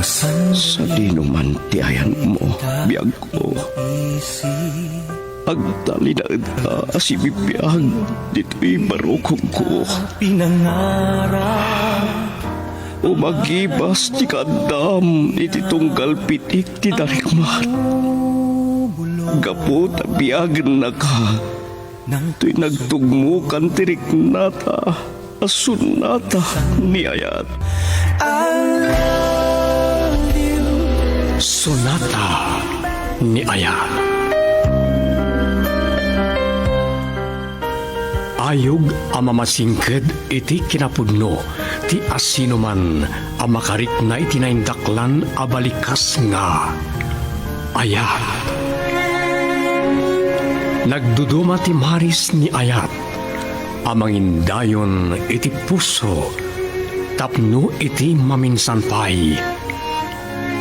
Sa dinuman tiayan mo, biyag ko. Agtali na si bibiyag, dito'y barukong ko. Umagibas ti kadam, iti tunggal pitik ti darikmat. Gapo tabiyag na ka, to'y nagtugmukan tirik nata, asun nata ni ayat. Sonata ni Ayat. Ayog ang mamasingked iti kinapudno, ti asino man ang makarik na itinaindaklan abalikas nga Ayat. Nagduduma ti maris ni Ayat, amangin dayon iti puso, tapno iti maminsanpay.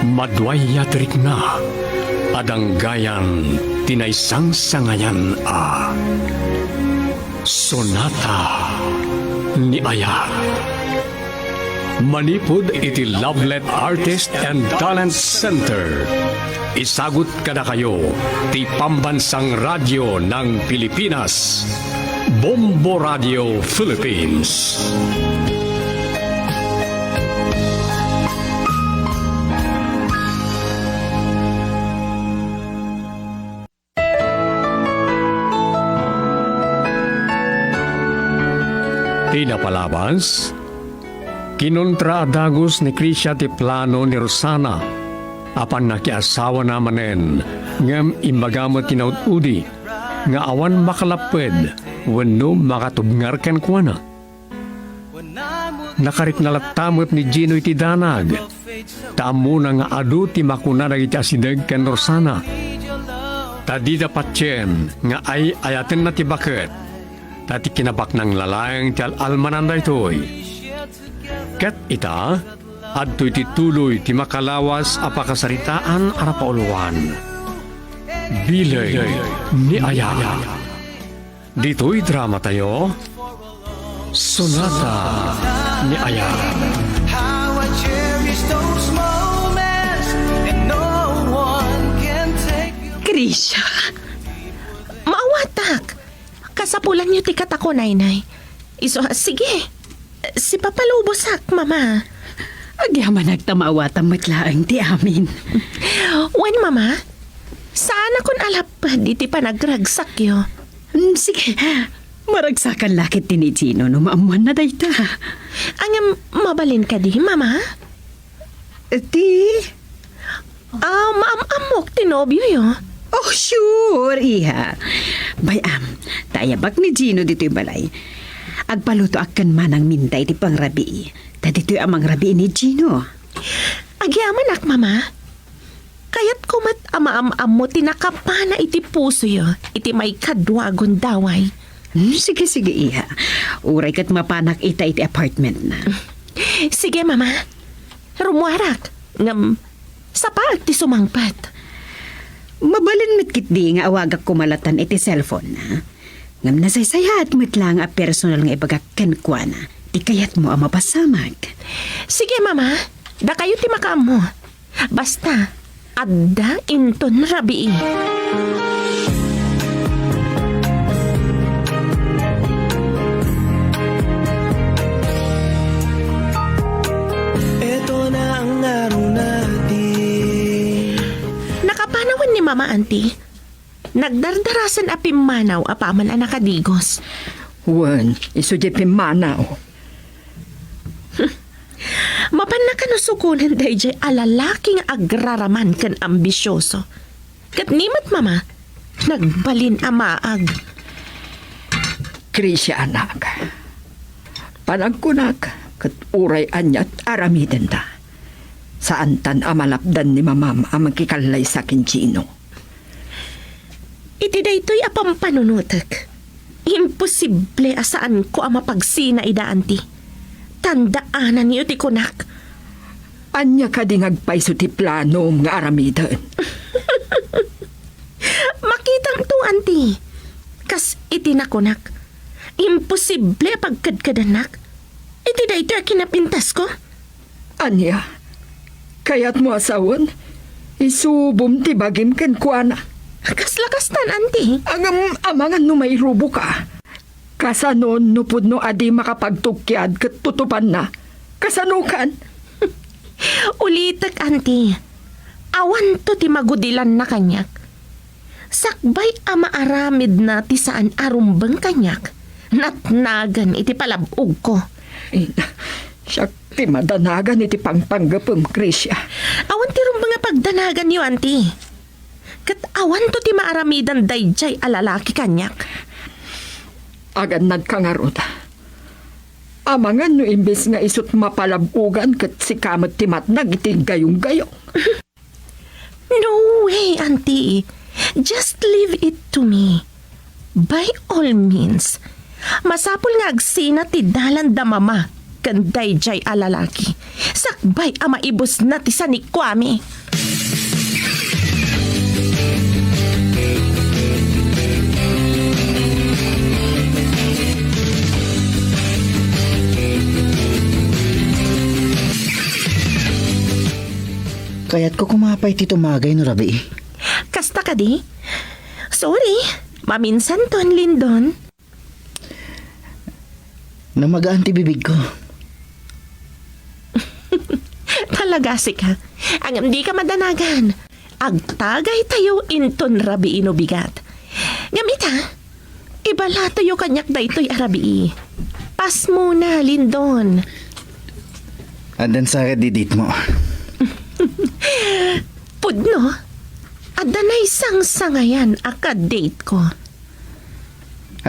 Madway yatrik na, adanggayan tinaysang sangayan a. Sonata ni Ayat. Manipod iti Lovelet Artist and Talent Center. Isagot kada kayo, ti pambansang radyo ng Pilipinas, Bombo Radio Philippines. Pinapalabas, kinontra adagos ni Krisya ti plano ni Rosana, apan nakiasawa namanen, ngam imbagamot kinaut-udi, nga awan makalapwed, wenno makatubngar ken kuana. Nakarik nalatamot ni Gino iti danag, tamo na nga adu ti makuna iti asideg ken Rosana. Tadi dapat chen, nga ay ayaten na ti baket, tati kinabak ng lalayang ti almananda ito'y. Ket ita, adto'y tituloy ti makalawas apakasaritaan arapauluan. Bilay ni Aya. Dito'y drama tayo, Sonata ni Aya. Krisha, maawatak. Kasapulan niyo ti katako, naynay. Iso, sige. Si papalubosak, mama. Agyaman nagtamawatan matlaang ti amin. Wen, mama? Saan akong alap di ti panagragsak yo? Sige, maragsakan lakit ti ni Gino no maamuan na dayta. Ang mabalin ka di, mama? Maamamok ti nobyo yo. Oh, sure, iha. Bayam, tayabak ni Gino dito'y balay. Agpaluto akan manang minday ti pangrabi. Ta dito'y amang rabi ni Gino. Agyaman ak, mama. Kaya't kumat amaam-am mo tinakapana iti puso yo. Iti may kadwagon daway. Sige, iha. Uray kat mapanak ita iti apartment na. Sige, mama. Rumuarak. Ngam, sapag ti sumangpat. Mabalin mitkit di nga awagak kumalatan iti cellphone na. Ngam nasaysayat mo't lang a personal nga ibagak kenkwana. Di kayat mo ang mapasamag. Sige, mama. Da kayo ti makaam mo. Basta, adda inton rabii. Eto na ang araw natin. Nakapanawan ni mama, auntie. Nagdardarasan a pimanaw a paman a nakadigos. Wan, iso di pimanaw. Mapan na kanusukunan day jay alalaking agraraman kan ambisyoso. Kat nimat, mama, nagbalin amaag. Krisya anak. Panagkunak, kat uray anyat aramiden ta. Saan tan amalapdan ni mamam ang magkikalay sa Gino. Iti daytoy apang panunutek. Imposible asaan ko ang mapagsina ida, auntie. Tandaanan niyo ti kunak. Anya ka ding agpaiso ti plano nga aramidan. Makitang to, auntie. Kas iti nakunak. Imposible pagkadkadanak. Iti daytoy kinapintas ko. Anya, Kaya't mo asawan, isubom ti bagim ken kuana. Kaslagastan, auntie. Ang amangan no may rubo ka. Kasanon nupod no adi makapagtukyad ket tutupan na. Kasanukan. Ulitak, auntie. Awan to ti magudilan na kanyak. Sakbay ama aramid na ti saan arumbang kanyak. Natnagan iti palabog ko. Siya ti madanagan iti pangpanggapem, Krisya. Awan ti rumbang nga pagdanagan niyo, auntie. Kat awan to ti maaramidan dayjay alalaki kanyak. Agad nagkangarot. Amangan no imbes nga isut mapalabugan ket si kamat ti matnag iti gayong-gayong. No way, auntie. Just leave it to me. By all means, masapul nga agsina ti dalan da mama kan dayjay alalaki. Sakbay ama ibus na ti sanikwami. Kaya't ko kumapay ti tumagay no rabi. Kasta ka di? Sorry, maminsan ton Lindon. Namagaan ti bibig ko. Talagasi ka. Ang hindi ka madanagan. Agtagay tayo inton rabi no bigat. Ngamit ha, ibala tayo kanyak daytoy arabi. Pas muna, Lindon. Andan sa didit mo. Pudno, adanay sang sangayan aka-date ko.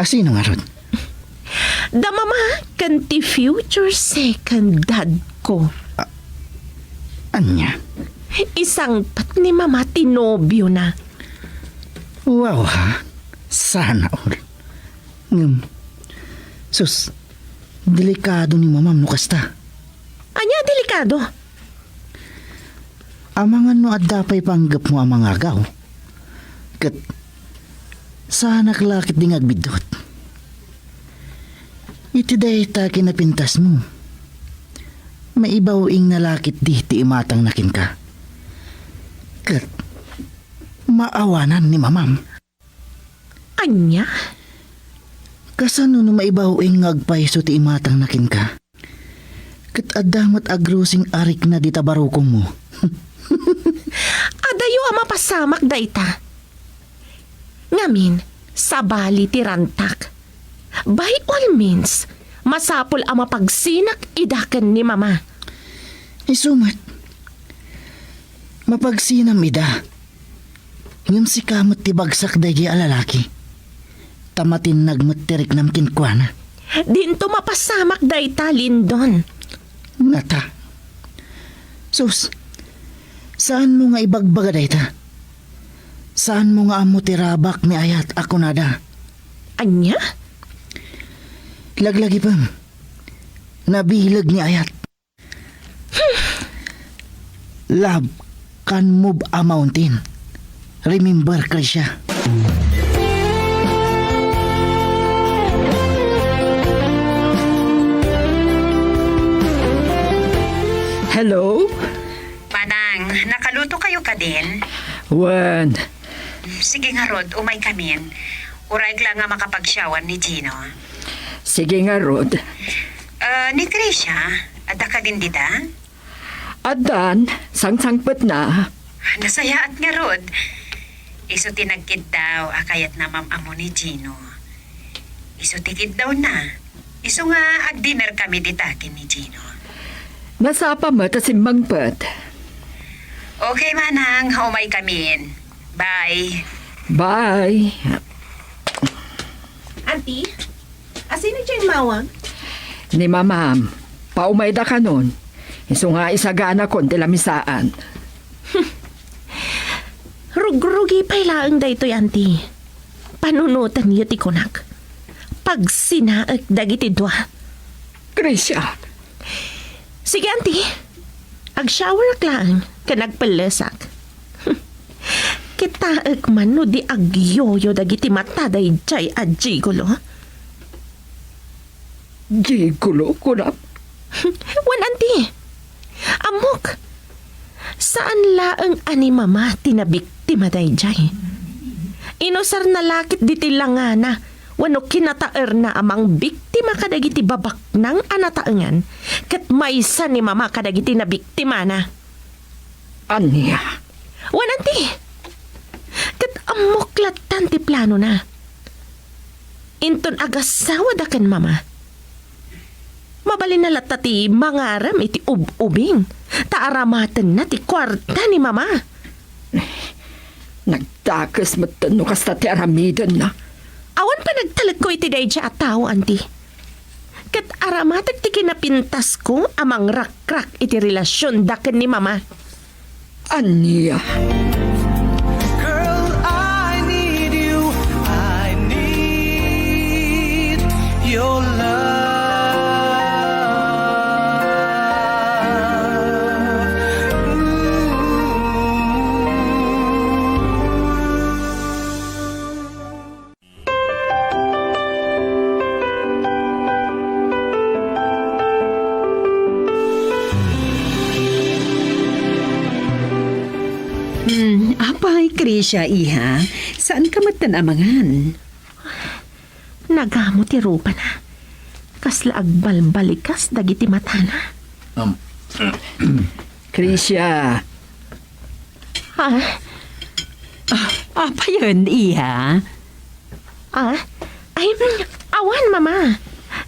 Sino nga ron? Da mama kan ti future second dad ko. Anya? Isang pat ni mama tinobyo na. Wow ha? Sana all. Sus, delikado ni mamam no kasta. Anya delikado? Amangan no adapay panggap mo ang mga agaw. Kat, sana klakit ding agbidot. Iti day ta kinapintas mo. Maibaw ing nalakit di ti imatang nakin ka. Kat, maawanan ni mamam. Anya? Kasano no maibaw ing ngagpaiso ti imatang nakin ka. Kat adamat agrosing arik na di tabarukong mo. Adayo ama pasamak dayta. Ngamin, sabali ti rantak. By all means, masapol ama pagsinak idakan ni mama. Isumat. Mapagsinam ida. Ngam si kamot ti bagsak dahi alalaki. Tamatin nagmatirik nam kinkwana. Dinto mapasamak dayta, Lindon. Nata. Sus, saan mo nga ibagbaga dayta? Saan mo nga amo tirabak mi ayat ako nada? Anya? Laglagi pang. Nabilag ni ayat. Love can move a mountain. Remember, Krisya. Hello? Manang, nakaluto kayo ka din? Wan. Sige nga Rod, umay kamin. Uray lang nga makapag-shower ni Gino. Sige nga, Rod. Ni Krisha, ada ka din dita? Adan, sang-sangpet na. Nasayaat nga Rod. Iso tinagkid daw, akayat na amo ni Gino. Iso tikid daw na. Iso nga ag-dinner kami ditakin ni Gino. Nasapa mo ta simbangpet. Okay manang, umay kamin. Bye. Bye. Auntie, asin na dyan mawag? Ni mamam, paumay da ka nun. Iso nga isagana kon tilamisaan. Rugrugi pa ilaang daytoy, auntie. Panunutan niyo ti kunak. Pag sinaag dagiti dwa. Krisya, Sige, auntie. Ag-shower lang ka nagpalasak. Kitaag man no di agyoyo dagiti mataday jay at jigulo. gigulo ko na. Wan, auntie. Amok. Saan laang ani mama tinabiktima dayjay? Inusar na lakit di tilangana, wano kinataer na amang biktima kadagiti babak ng anataengan, kat maysa ni mama kadagiti na biktima na. Anya, Wananti, kat amuklatan ti plano na. Inton agasawa da kan mama. Mabalin na latati mangaram iti ubing. Taaramatan na ti kwarta ni mama. nagtakas matano kasta ti aramidan na. Awan pa nagtalag ko iti dayja at tao, auntie. Kat aramatag ti kinapintas ko amang rak-rak iti relasyon daken ni mama. Anya, Girl, I need you. I need your Apay, Krisha, iha. Saan ka matanamangan? Nagamo ti rupa na. Kasla agbalbalikas dagiti matana. Krisha, Ha? Apa yun, iha? Ay, awan mama.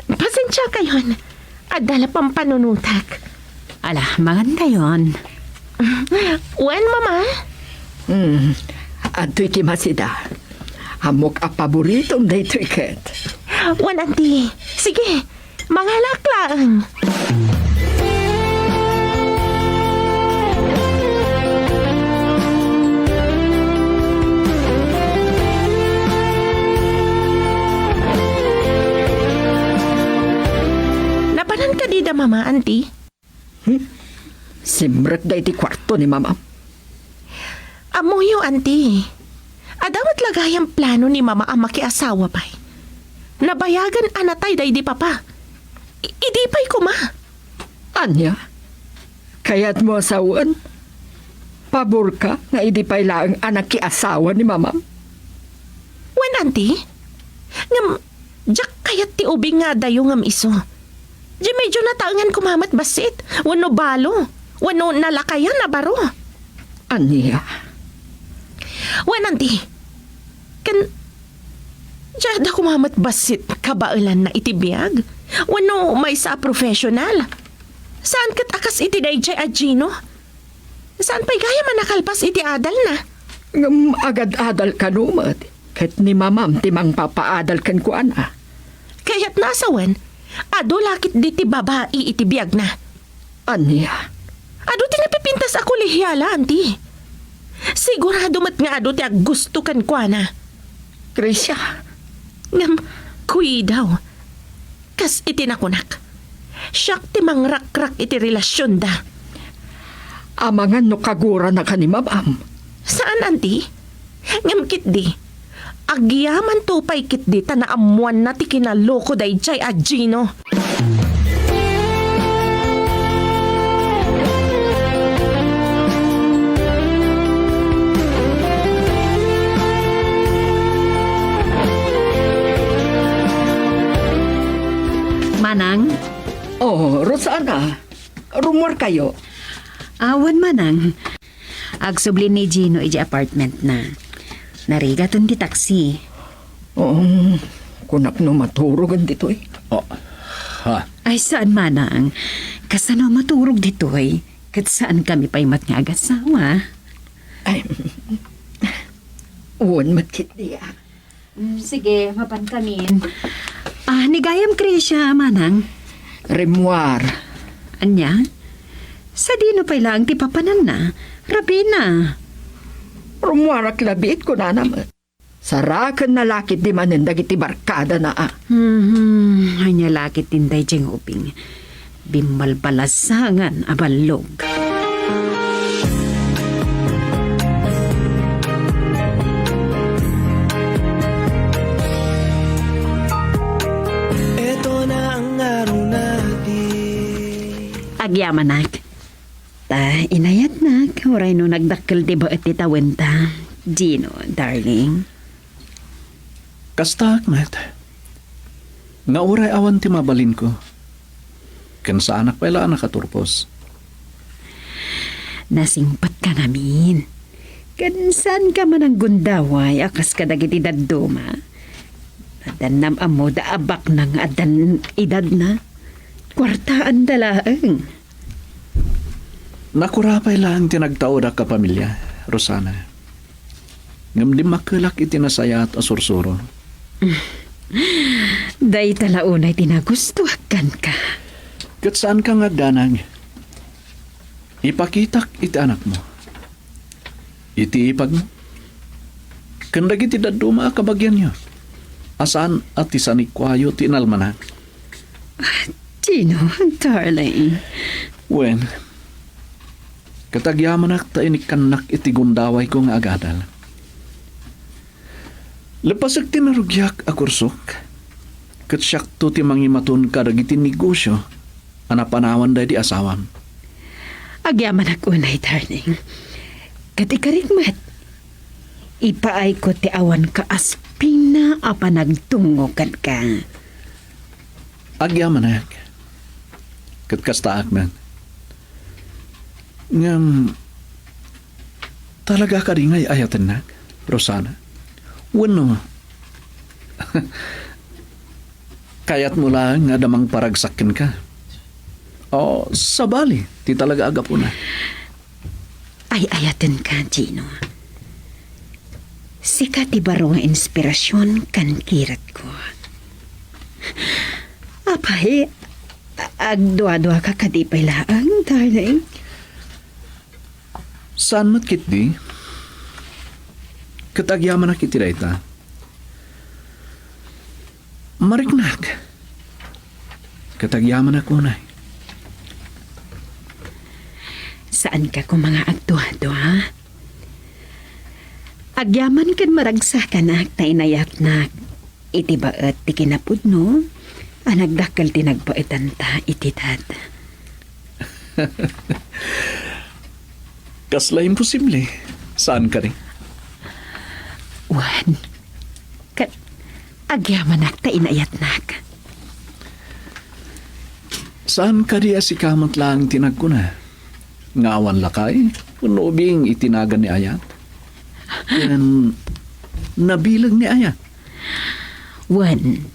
Pasensya kayon. Adala pang panunutak. Ala, maganda yun. Wen mama? ato'y kimasida. Hamok a paboritong dayto'y ket. Wen auntie. Sige, mga laklaan. Napanan ka di da mama, auntie? Simrek day ti kwarto ni mama. Amuyo, auntie. Adawat lagayang plano ni mama ang makiasawa pa'y. Nabayagan anatay day di papa. Idi pa'y kuma. Anya, kaya't mo asawan? Pabor ka nga idi pa'y laang anak ki asawa ni mama? Wen, auntie? Ngam, jak kayat ti ubing nga dayo ngam iso. Di medyo nataangan kumamat basit. Wano balo. Wano nalakayan na baro. Anya, Wen, auntie? Kan... Diyada kumamat basit kabailan na itibiyag. Wano may sa professional. Saan kat akas iti dayjay a Gino? Saan pa'y gaya manakalpas iti adal na? ngam agad-adal ka numat. Ket ni mamam timang papaadal kan ko ana. Kaya't nasawan, ado lakit di ti babae iti biyag na. Anya, Ado ti napipintas ako lihyala, auntie. Sigurado mat nga ado ti gusto kan kwa na. Krisha, Ngam, kuy daw. Kas iti nakunak. Siyak ti mangrak-rak iti relasyon da. amangan no kagura na ka ni mamam. Saan, auntie? Ngam kit di. Agyaman tupay kit di ta naamuan na ti kinaloko day jay a Gino. Manang? Oh, Rosana, rumor kayo. Awan, Manang. Agsubli ni Gino iji apartment na. Narigaton ti taxi. Kunak no maturugan dito eh. Ay, saan, Manang? Kasano maturog dito ay? Kat saan kami pa'y matngagasawa? Ay, uwan matkit niya. Sige, mapankamin. Nigayam Krisha, Manang. Remuar. Anya? Sa dino pa'y lang ti papanan na. Rabi na. Remuar ak labit ko na naman. Sarakan na lakit di manin dagiti barkada na Hanya lakit tinday diyang uping. Bimalbalasangan abalog. Ito na ang araw natin. Agyamanak. Ta, inayat na. Oray no nagdakkel di ba at titawenta. Gino, darling. Kasta, Ahmed. Nga uray awan ti mabalin ko. Kan sa anak pala nakaturpos. Nasingpat ka namin. Kansan ka man ang gundaway, akas ka dagiti dadduma. Adan nam amo da abak ng adan edad na. Kwartaan dalaang. Nakurapay lang tinagtao da ka pamilya, Rosana. Ngam di makulak itinasayat asursuro. Day talaunay tinagustuhakan ka. Kat saan ka nga danang? Ipakitak iti anak mo. Iti ipag mo. Kandag iti daduma kabagyan niyo. Asaan at isanikwayo tinalmanan. Gino, darling. Wen, katagyaman ak ta inikanak iti gundaway ko nga agadal. Lepas ak tinarugyak akursok, kat siyak to ti mangimaton kadag iti negosyo, anapanawan day di asawam. Agyaman ako unay, darling. Katikarigmat. Ipaay ko ti awan ka asping na apa nagtungokan ka. Agyaman ak. Kat kastaak man. Ngam, talaga ka rin ngay ayatan na, Rosana. Wano, kayat mo lang nga damang paragsakin ka. O, sabali, ti talaga agap na. Ay ayaten ka, Gino. Sika ti baro nga inspirasyon kan kirat ko. Apay, agdwa-dwa ka kadipay laang, darling. Saan mat kitdi? Katagyaman na kiti dayta. Mariknak. Katagyaman ako na. Saan ka kung mga agdwa-dwa? Agyaman kan maragsakan na inayak na iti baet ti kinapudno, anagdakkel ti nagbaetan ta iti dad. Kasla imposible. Saan ka rin? Wan, kat agyaman ta inayat nak. Saan ka diya si kamot lang tinagkuna? Ngawan lakay? Unubing itinagan ni Ayat? Yan, nabilang ni Ayat? Wan,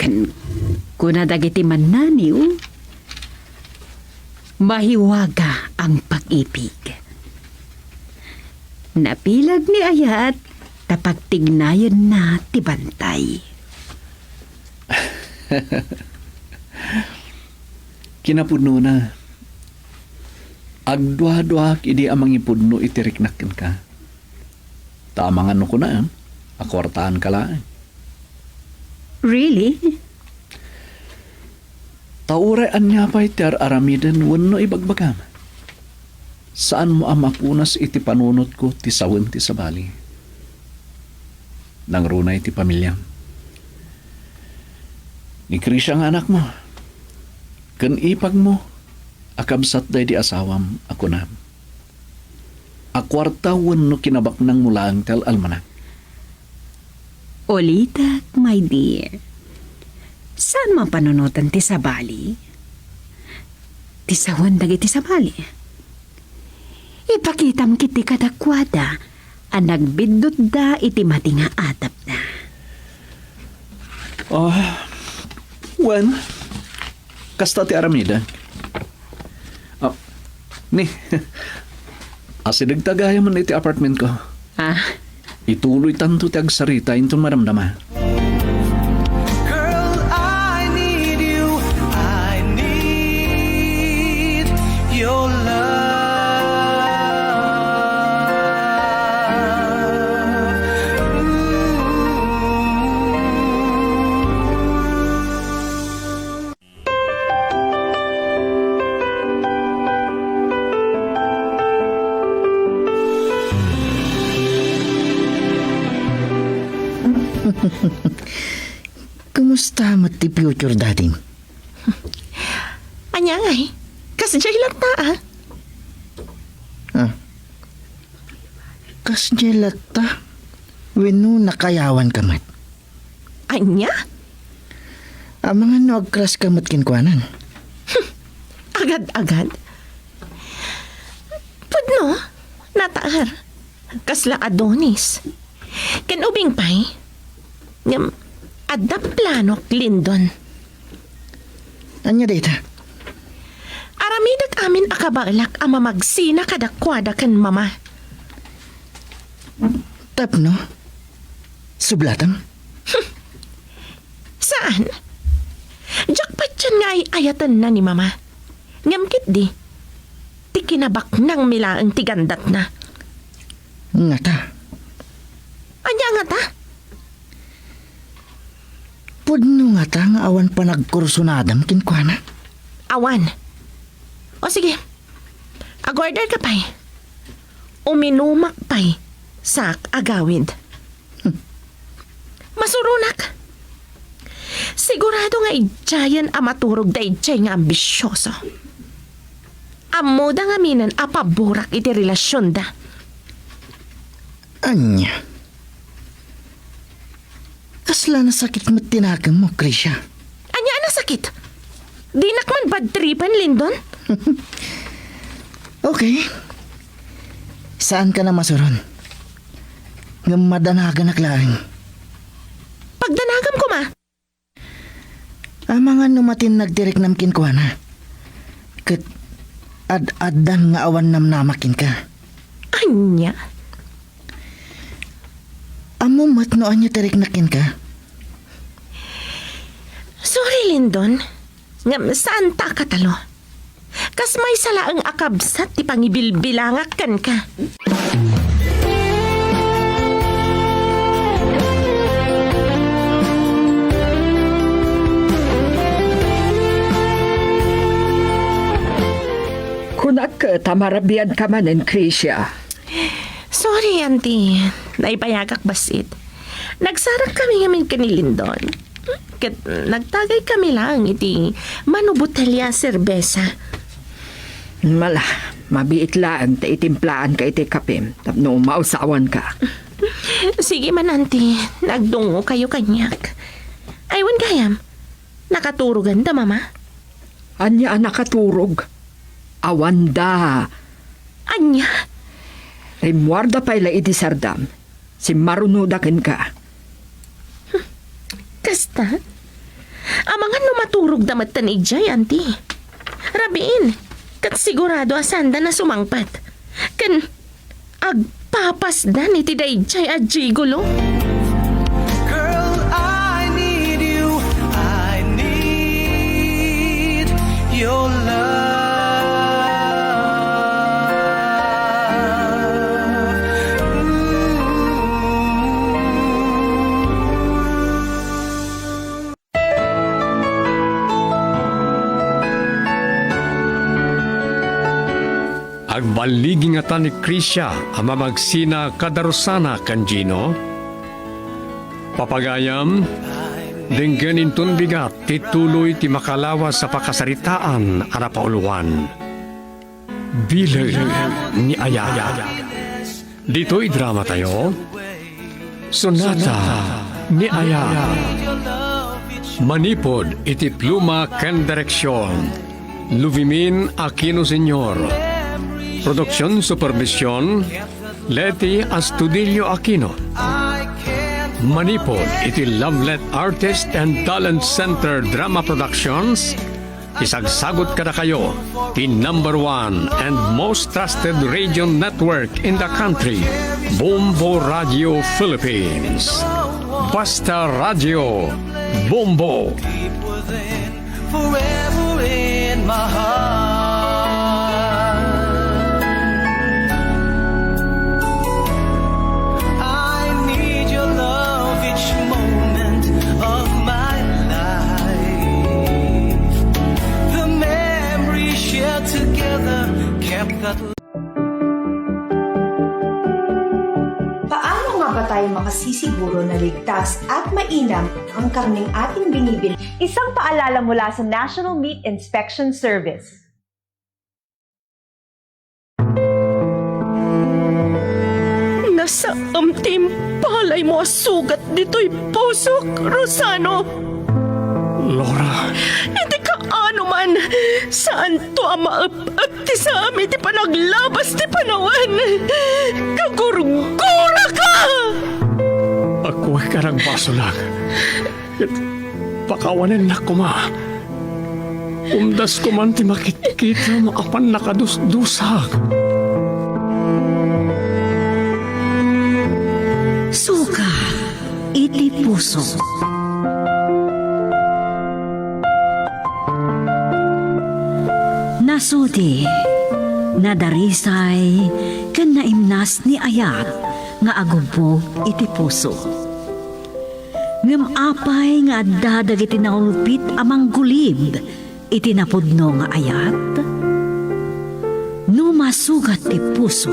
kan kuna dagiti mannaniw, mahiwaga ang pag-ibig. Napilag ni Ayat, tapagtignayan na tibantay. Kinapudno na. Agdwa-dwa idi amang ipudno itiriknakin ka. Tamangan no ko na, akwartaan ka lang. Really? Tauraan niya pa iti aramidan wano ibagbagam. Saan mo amapunas iti panunot ko ti sawen ti sabali? Nang runay ti pamilya. Ni Krisya nga anak mo. Kan ipag mo, akabsat day di asawam ako na. Akwarta wano kinabak ng mulang tel almanak. Olitak, my dear. Saan mapanunutan ti sabali? Ti sawan dagiti sabali. Ipakitam kiti kadakwada, ang nagbidot da iti mati nga atap na. Wen, kasta ti aramida. Ni, asidag tagaya man iti apartment ko. Ah, Ituloy tanto ti agsarita into maramdama. Girl, I need you. I need your Kumusta mat ti future dating? Anya nga eh. Kasjay lang ta ah. Kas jelata, wenu nakayawan kamat. Anya? Ang mga nuagkras kamat kinkwanan. Agad-agad? Pudno, nataar. Kasla Adonis. Kanubing pay. Ngam, adda planok Lindon. Anya data? Aramidag amin akabalak ama magsina kadakwada kan mama. Tapno? Sublatang? Saan? Jackpot yan nga ay ayatan na ni mama. Ngamkit di. Ti kinabak ng milaang tigandat na. Nga ta. Anya nga ta? Pudno nga ta nga awan pa nagkursunadam kinkwana. Awan. O sige. Agorder ka pa'y. Uminumak pa'y. Sak agawid. Masurunak. Sigurado nga ijayan amaturog da ijay nga ambisyoso. Amoda nga minan apaburak iti relasyon da. Anya? Kasla na sakit mo tinagam mo, Krisha. Anya na sakit? Di nakman bad tripan, Lindon? Okay. Saan ka na masuron? Nga madanagan naklaan. Pagdanagam ko ma. Ang mga numatin nagdirek namkin ko na. Kat ad-adan nga awan namnamakin ka. Anya? Amo matnoan niya direk nakin ka. Sorry, Lindon. Nga saan ta katalo? Kas may salaang akabsat ti pangibilbilangak kan ka. Kunak tamarabian ka manen, Krisha. Sorry, auntie. Naipayagak basit. Nagsarak kami ngamin kanilindon. Kat nagtagay kami lang iti manubutelya serbesa. Mala, mabiit lang ta itimplaan ka iti kapim. Tapno mausawan ka. Sige man, auntie. Nagdungo kayo kanyak. Aywan kayam. Nakaturugan da, mama. Anya ang nakaturog. Awanda. Anya? Rimwarda pala iti sardam. Si marunudakin ka. Kasta? Amangan no maturog damat tan ijay, auntie. Rabiin, kat sigurado asanda na sumangpat. Kan agpapasdan iti dayjay a jigulo. Girl, I need you. I need your love. Agbaligi nga ta ni Krisha ang mamagsina kadarusana kan Gino. Papagayam, dingganin tun bigat tituloy ti makalawas sa pakasaritaan ara pauluan. Bilag ni Aya. Dito'y drama tayo. Sonata ni Aya. Manipod iti pluma ken direksyon. Luvimin Aquino Sr. Produksyon Supervision Leti Astudillo Aquino. Manipod iti Lovelet Artist and Talent Center Drama Productions. Isagsagot kada kayo the #1 and most trusted radio network in the country, Bombo Radio Philippines. Basta Radio Bombo. Forever in my heart. I need your love each moment of my life. The memories shared together kept that. Paano nga ba tayo makasisiguro na ligtas at mainam ang karneng ating binibili? Isang paalala mula sa National Meat Inspection Service. Timpalay mo sugat dito'y pusok, Rosano. Lora, Hindi ka ano man. Saan to ang maap-ap ti sa amin ti panaglabas ti panawan? Kagurgura ka! ako ay karang baso lang. Pakawanin na ko ma. Umdas ko man ti makikita maapan nakadusdusak. Suka, iti puso. Nasudi, nadarisay, kan naimnas ni Ayat, nga agubog iti puso. Ngam apay nga dadag iti naulpit amang gulib, iti napudno nga Ayat. Numasugat ti puso,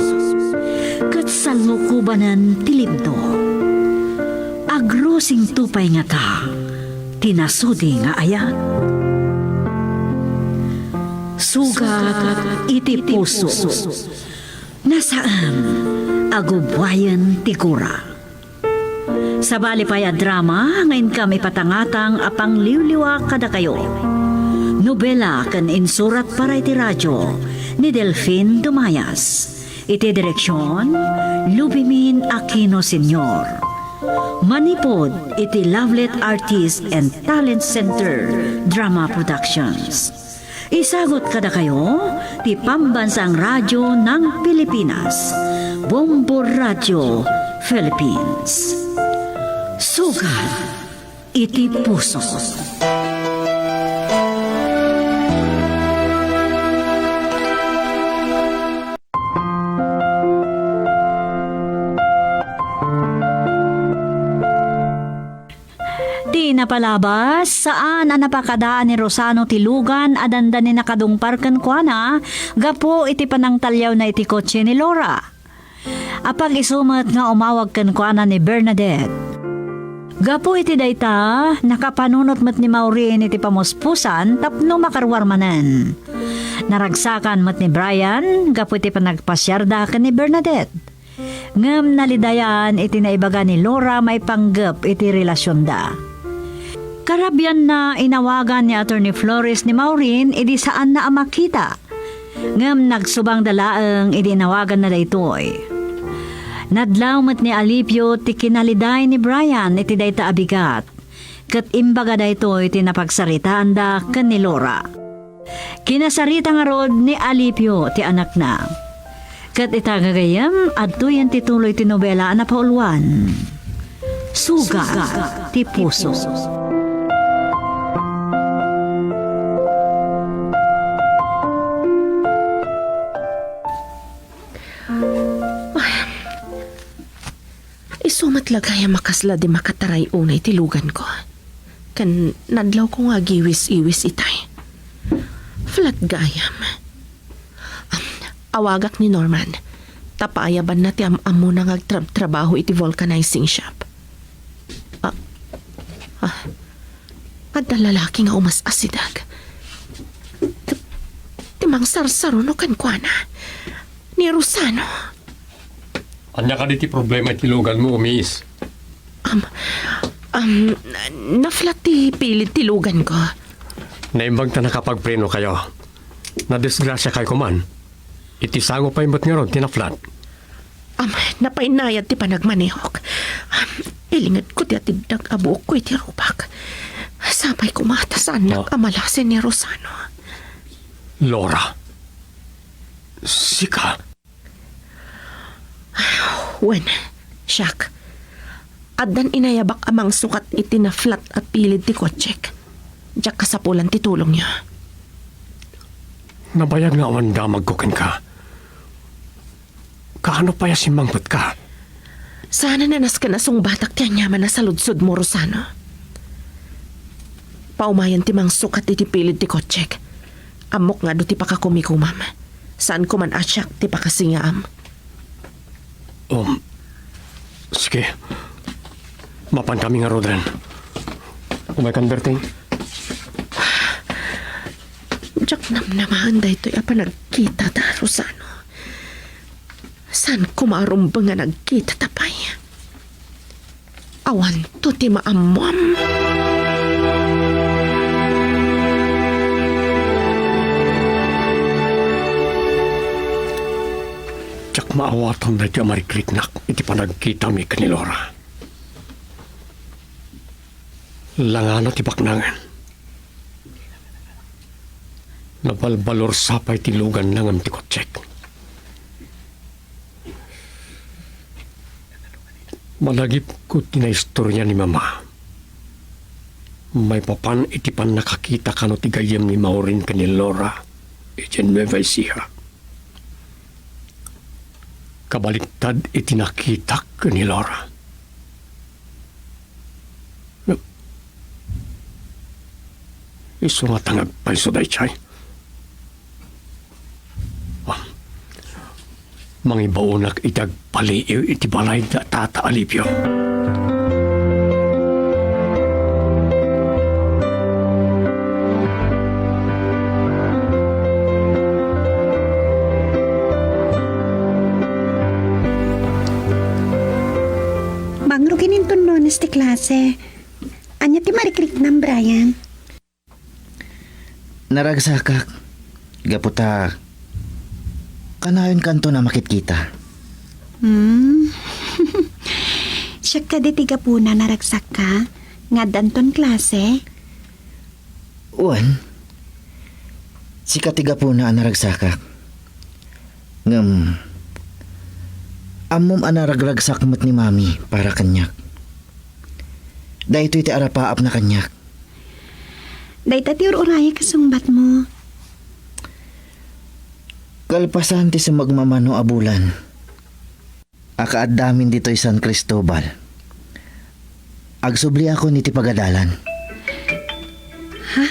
kat salukubanan ti libdo. Agrosing tupay nga ta, tinasudi nga Ayat. Sugat iti puso, nasaan agubwayan ti kura. Sa balipay a drama, ngayon kami patangatang apang liwliwa kada kayo. Nobela kan insurat para iti radyo ni Delfin Dumayas. Iti direksyon, Lubimin Aquino Sr. Manipod iti Lovelet Artist and Talent Center Drama Productions. Isagot kada kayo, ti Pambansang Radyo ng Pilipinas, Bombo Radio, Philippines. Sugat, iti puso. Napalabas saan ang napakadaan ni Rosano tilugan adanda ni nakadungparkan kwa na gapo iti panangtalyaw na iti kotse ni Lora. Apag isumat nga umawag kan kwa na ni Bernadette. Gapo iti dayta nakapanunot mat ni Maureen iti pamuspusan tapno makarwarmanan. Naragsakan mat ni Brian gapo iti panagpasyarda kan ni Bernadette. Ngam nalidayan iti naibaga ni Lora may panggap iti relasyon da. Karabyan na inawagan ni Attorney Flores ni Maureen, idi saan na makita. Ngam nagsubang dalaang idi inawagan na daytoy. Nadlawmat ni Alipio ti kinaliday ni Brian iti dayta abigat. Kat imbaga daytoy ti napagsaritaan da ken ni Lora. Kinasarita nga rod ni Alipio ti anak na. Kat itagagayam adto yan tituloy ti nobela na pauluan. Sugat ti puso. Isumat lagay makasla di makataray unay tilugan ko. Kan nadlaw ko nga giwis-iwis itay. Flat gayam. Awagak ni Norman. Tapayaban na ti am-amo na ngagtrabaho iti vulcanizing shop. Adda lalaki nga umas asidag. Timang sarsaro no kan kwa na. Ni Rosano. Anya ka diti problema tilugan mo, miss? Naflat ti pilit tilugan ko. Naimbag ta nakapagpreno kayo. Nadisgrasya kayo kuman. Itisango pa imot nga ron, tinaflat. Napainayad ti panagmanihok. Ilingad ko ti atibdag abuok ko iti rupak. Sabay kumata sa anak amalasin ni Rosano. Lora. Sika. Wen, Shak. Addan inayabak amang sukat iti na flat at pilid ti kotsek. Diyak kasapulan ti tulong niya. Nabayag nga awan damag ko ka. Kaano pa ya simangkot ka? Sana nanas ka na sung batak ti anyaman na saludsod mo, Rosano. Paumayan ti mang sukat iti pilid ti kotsek. Amok nga do ti pakakumikumam. Saan ko man asyak ti pakasingaam. Sige. Mapan kami nga Rodren. Umay kan Berting. Diyak namnamahan da ito'y apa nagkita da, Rosano. Saan kumarumba nga nagkita tapay? Awan to ti maamwam. Tsak maawatan na ti amarikliknak iti panagkita mi kanilora. Langana ti baknangan. Nabalbalor sapay ti lugan nangam ti kotsek. Malagip ko tinaistorya ni mama. May papan iti pan nakakita kano ti gayem ni Maurin kanilora iti Nueva Ecija. Kabaliktad iti nakita ni Laura. Iso nga tangag pa iso day chay. Mangibaunak itag paliiw iti balay da Tata Alipio. Bangrugin into nones ti klase. Anya ti marikrik ng Brian. Naragsakak. Gaputa. Kanayon kanto na makitkita. Siya ka ditiga po na naragsak ka. Nga danton klase. Uwan. Si katiga po na naragsakak. Ngam. Amom anaragragsak mo't ni mami para kanyak. Dahito iti arapaap na kanyak. Dahita ti ururaya kasungbat mo. Kalpasan ti sa magmamano abulan. Akaaddamin dito'y San Cristobal. Agsubli ako ni ti pagadalan. Ha?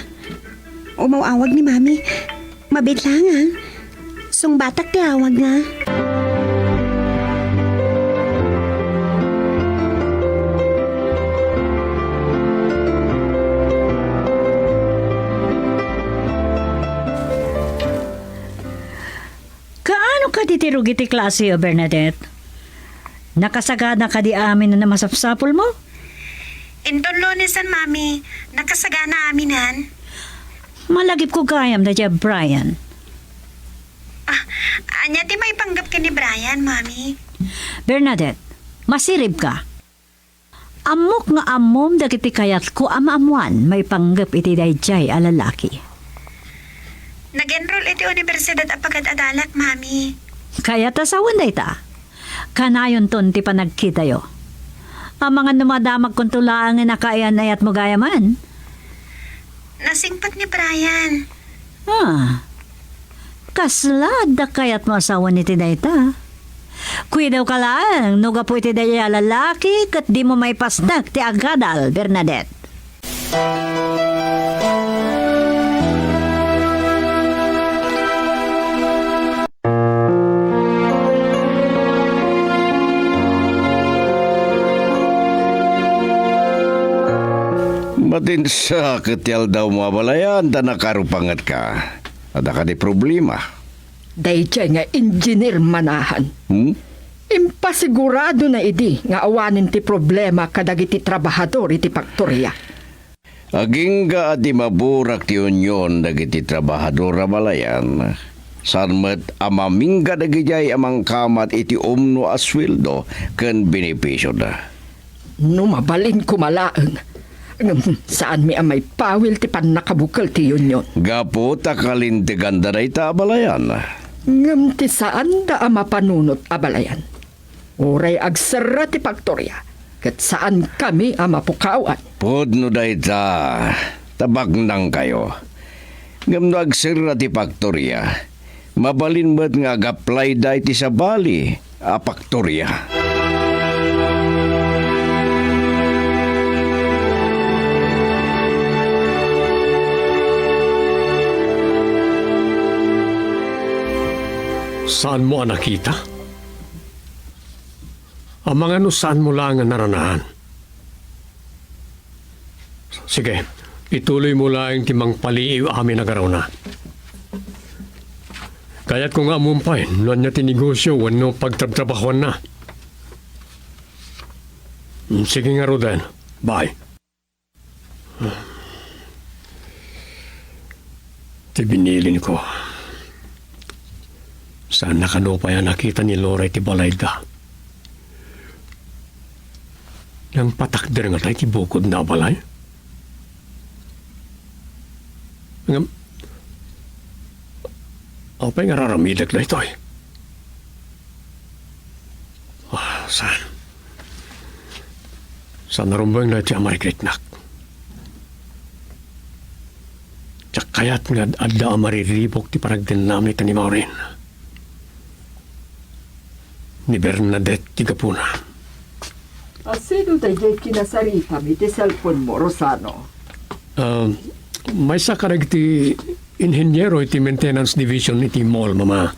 Umawawag ni mami. Mabit lang ha. Sungbatak ti awag nga. Titirog iti klase o Bernadette. Nakasagana ka di amin na masapsapol mo? Inton Lunesan, mami. Nakasagana aminan. Malagip ko gayam na dya, Brian. Anya ti may panggap ka ni Brian, mami. Bernadette, masirib ka. Amok nga amom dagiti kayat ko amaamuan may panggap iti dayjay a lalaki. Nag-enroll iti universidad apagad adalak, mami. Kaya tasawan day ta. Kanayon ton ti panagkita yo. Ang mga numadamag kong tulaan nga nakaayan ayat mo gayaman. Nasingpat ni Brian. Kaslada kayat mo asawan iti day ta. Kuidaw ka lang, nuga po iti day lalaki kat di mo may pasnak ti agadal, Bernadette. Matin sa ketyal daw mo abalayan da nakarupangat ka. Ada ka di problema. Dayjay nga engineer manahan. Impasigurado na idi nga awanin ti problema kadagiti trabahador iti faktorya. Aging ga di maburak ti union dagiti trabahador abalayan. Sanmet amamingga dagijay amang kamat iti umno asweldo ken benepisyo da. Numabalin kumalaeng. Saan mi amay pawil ti pan nakabukal ti union? Gapo takalintigan da na abalayan. Ngam ti saan da ama panunot abalayan? Uray agsara ti faktorya. Kat saan kami ama pukawan? Pudno da ita. Tabag nang kayo. Ngam no agsara ti faktorya. Mabalin mo't ngaag-apply da iti sa bali a faktorya. Saan mo nakita? Ang mga saan mo lang ang naranahan? Sige, ituloy mo lang timang paliiw amin nagaraw na. Kaya't kung amumpay, noon niya tinegosyo, wano pagtrabahuan na. Sige nga, Rodan. Bye. Ti binilin ko. Saan nakanupaya nakita ni Loray ti Balayda. Nang patakder nga tayo ti bukod na balay. Ngam, apay nga raramidag na ito eh. Saan? Saan narumbang na ti amarikritnak? Tsak kayat nga adda amariribok ti paragden namin ito ni Maureen. Ni Bernadette ti Gapuna. Sino tayo kinasarita mi ti cellphone mo, Rosano? May sakarag ti inhenyero iti maintenance division iti mall, mama.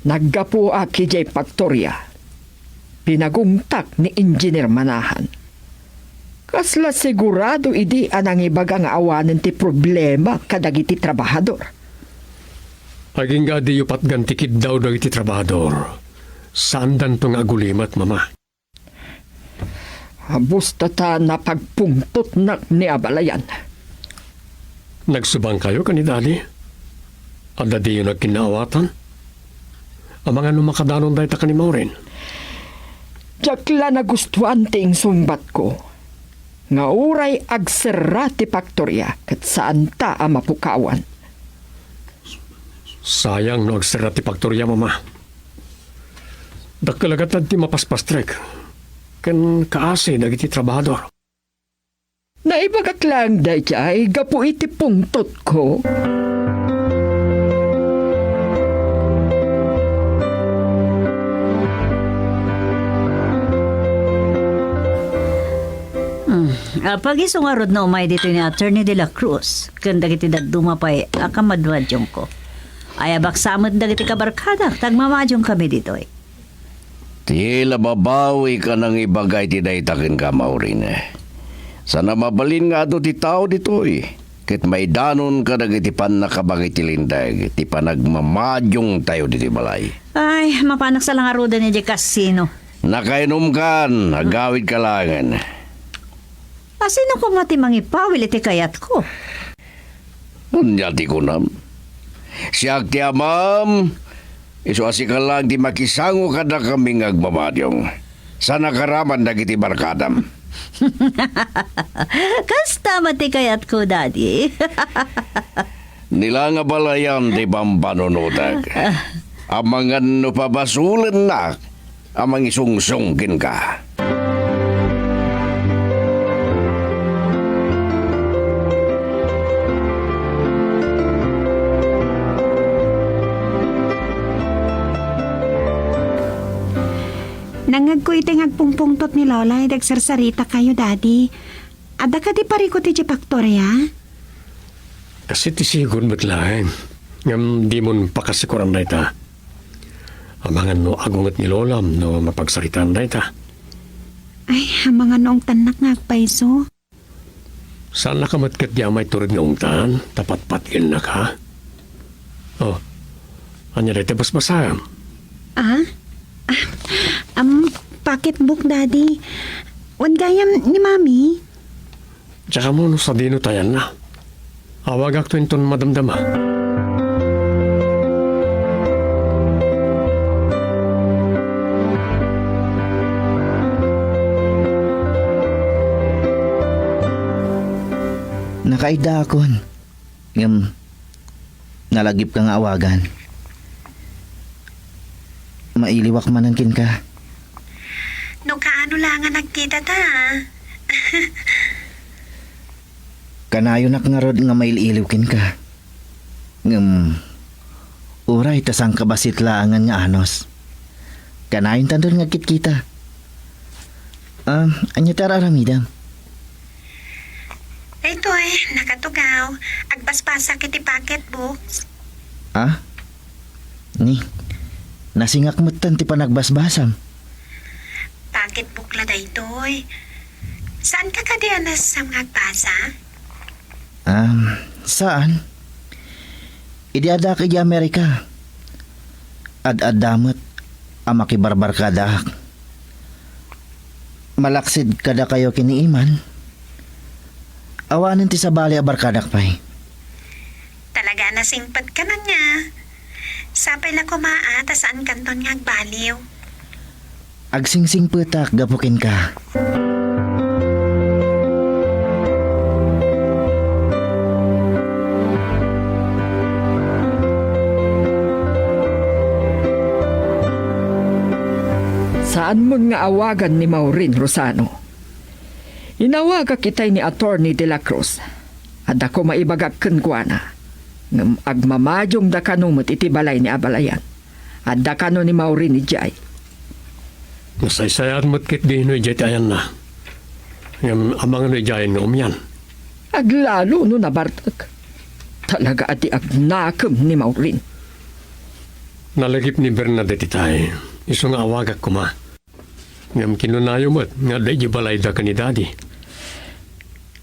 Naggapu aki jay Factoria. Pinagumtak ni Engineer Manahan. Kasla sigurado idi anang ibaga nga awanan ti problema kadagiti trabahador. Aging nga di yupat gantikid daw iti trabahador. Saan dan tong agulimat, mama? Busta ta na pagpungtot na ni Abalayan. Nagsubang kayo kanidali? Ada di yung nagkinaawatan? Ang mga numakadanon dahi ta kanimaw rin. Jakla na gustuan ting sumbat ko. Nga uray agsera ti Factoria kat saan ta ang mapukawan. Sayang no agsira ti Factoria, mama. Dakkalagatan ti mapaspastrek. Kan kaasi dagiti trabahador. Naibagak lang dahi ay gapu iti pungtot ko. Pag isungarod na umay dito ni Attorney de la Cruz, kanda kiti dumapay akamadwadyong ko. Ayabak samot dagiti kabarkada, tagmamadyong kami dito eh. Tila babawi ka nang ibagay ti daytakin ka, Maureen. Sana mabalin nga do ti tao dito eh. Kit may danon ka dagiti pan nakabagay ti lindag, ti panagmamadyong tayo diti balay. Ay, mapanak sa lang aruda ni Casino. Nakainom kan, agawid kalangan. Sino ko mati mangipawil iti kayat ko? Unyati ko nam. Siyak ti amam, isuasi ka lang di makisango kada kaming agmamadyong. Sana karaman dagiti barkadam. Kasta mati kayat ko, Daddy. Nila nga balayan di bambanunutag. Amangan no pabasulan na, amang isungsungkin ka. Nangag ko iti ngagpungpungtot ni Lola, nagsarsarita kayo, Daddy. Ada ka di pariko ti Factoria? Kasi ti sigun betlaeng. Ngam di mon pakasikuran na ita. Amangan no agungat ni Lolam no mapagsaritaan na ita. Ay, mga noong tanak ngagpaiso. Saan nakamatkat di amay turid nga ungtan? Tapat patil na ka? Oh, anya na ita basbasam? Ah? Pocketbook, Daddy. Wan gayam ni Mami. Tsaka mo no sa dino tayan na. Awag ak tuwinton madamdama. Nakaida akon. Nalagip ka nga awagan. Mailiwak manangkin ka. No kaano lang nga nagkita ta, Kanayon nak nga rod nga maililiwkin ka. Uray tasang kabasit laangan nga anos. Kanayon tandol nga kitkita. Anya tara ramidam. Ito nakatugaw. Agpaspasa kiti pocketbooks. Ni, nasingak mo ti panagbasbasam. Pocketbook la daytoy. Saan ka kadianas sa magbasa? Saan? Idiada ka di Amerika. Ad-ad damot ang makibarbar ka dahak. malaksid kada kayo kiniiman. Awanin ti sa bali abarkadak pay. Talaga nasingpad ka na niya. Sapay la kumaa, ta saan kanton nga agbaliw. Agsingsing putak gapukin ka. Saan mo nga awagan ni Maureen Rosano? Inawaga kitay ni Attorney De La Cruz. At ako maibagak kenkwana. Ngam agmamadyong da kanumot iti balay ni Abalayan. At da kano ni Maureen ni Jay. Nasaysayan mo't kit di no ijay tayan na. Yung amang no ijay no umyan. Aglalo no nabartag. Talaga ati agnakam ni Maureen. Nalagip ni Bernadette itay. Iso nga awagak ko ma. Ngam kinunayo mo't nga da balay da ka ni daddy.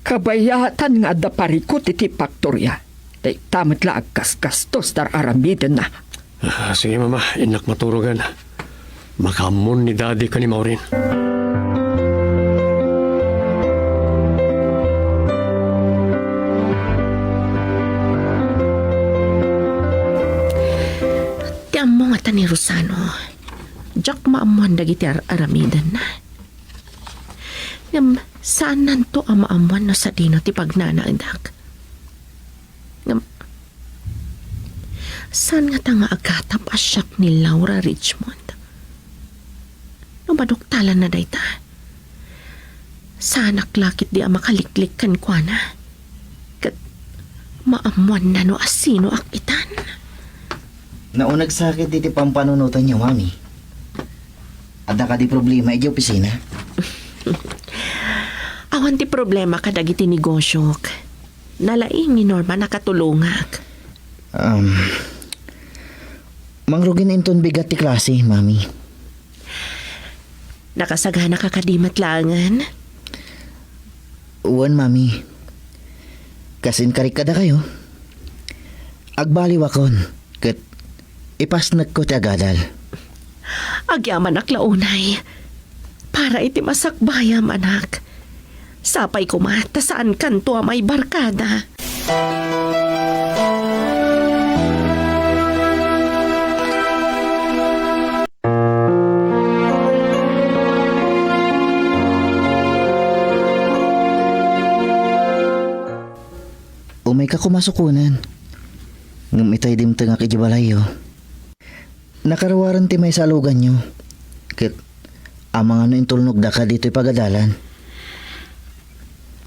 Kabayatan nga da parikot iti paktorya. Day tamat la agkas-kastos dar aramiden na. Sige mama, inak maturugan. Makamon ni daddy ka ni Maureen. Tiyan mo nga ta ni Rosano. Diyak maamuan dagiti aramidan na. Ngam, saan nanto ang maamuan no sa dino ti pagnanaadak? Ngam, saan nga ta nga agatap asyak ni Laura Richmond? No badoktalan na day ta? Saan aklakit di ang makaliklik kan kwa na? Kat maamuan na no asino akitan? Naunag sakit iti pampanunutan niyo, mami. Ada ka di problema iti opisina? Awan ti problema kadag iti negosyok. Nalaing ni Norma nakatulungak. Mangrugin inton bigat ti klase, mami. Nakasagana ka kadimat langan? Uwan, mami. Kasin karik kada kayo. Agbaliwakon. Kat ipasnag ko ti agadal. Agyaman aklaunay. Para iti masakbayam, anak. Sapay ko mata saan kanto may barkada. Umay ka kumasukunan. Ngam itay dimtang ak ijibalayo. Nakarawaran ti may salugan nyo. Kit, amang ano intulnog da ka dito'y pagadalan.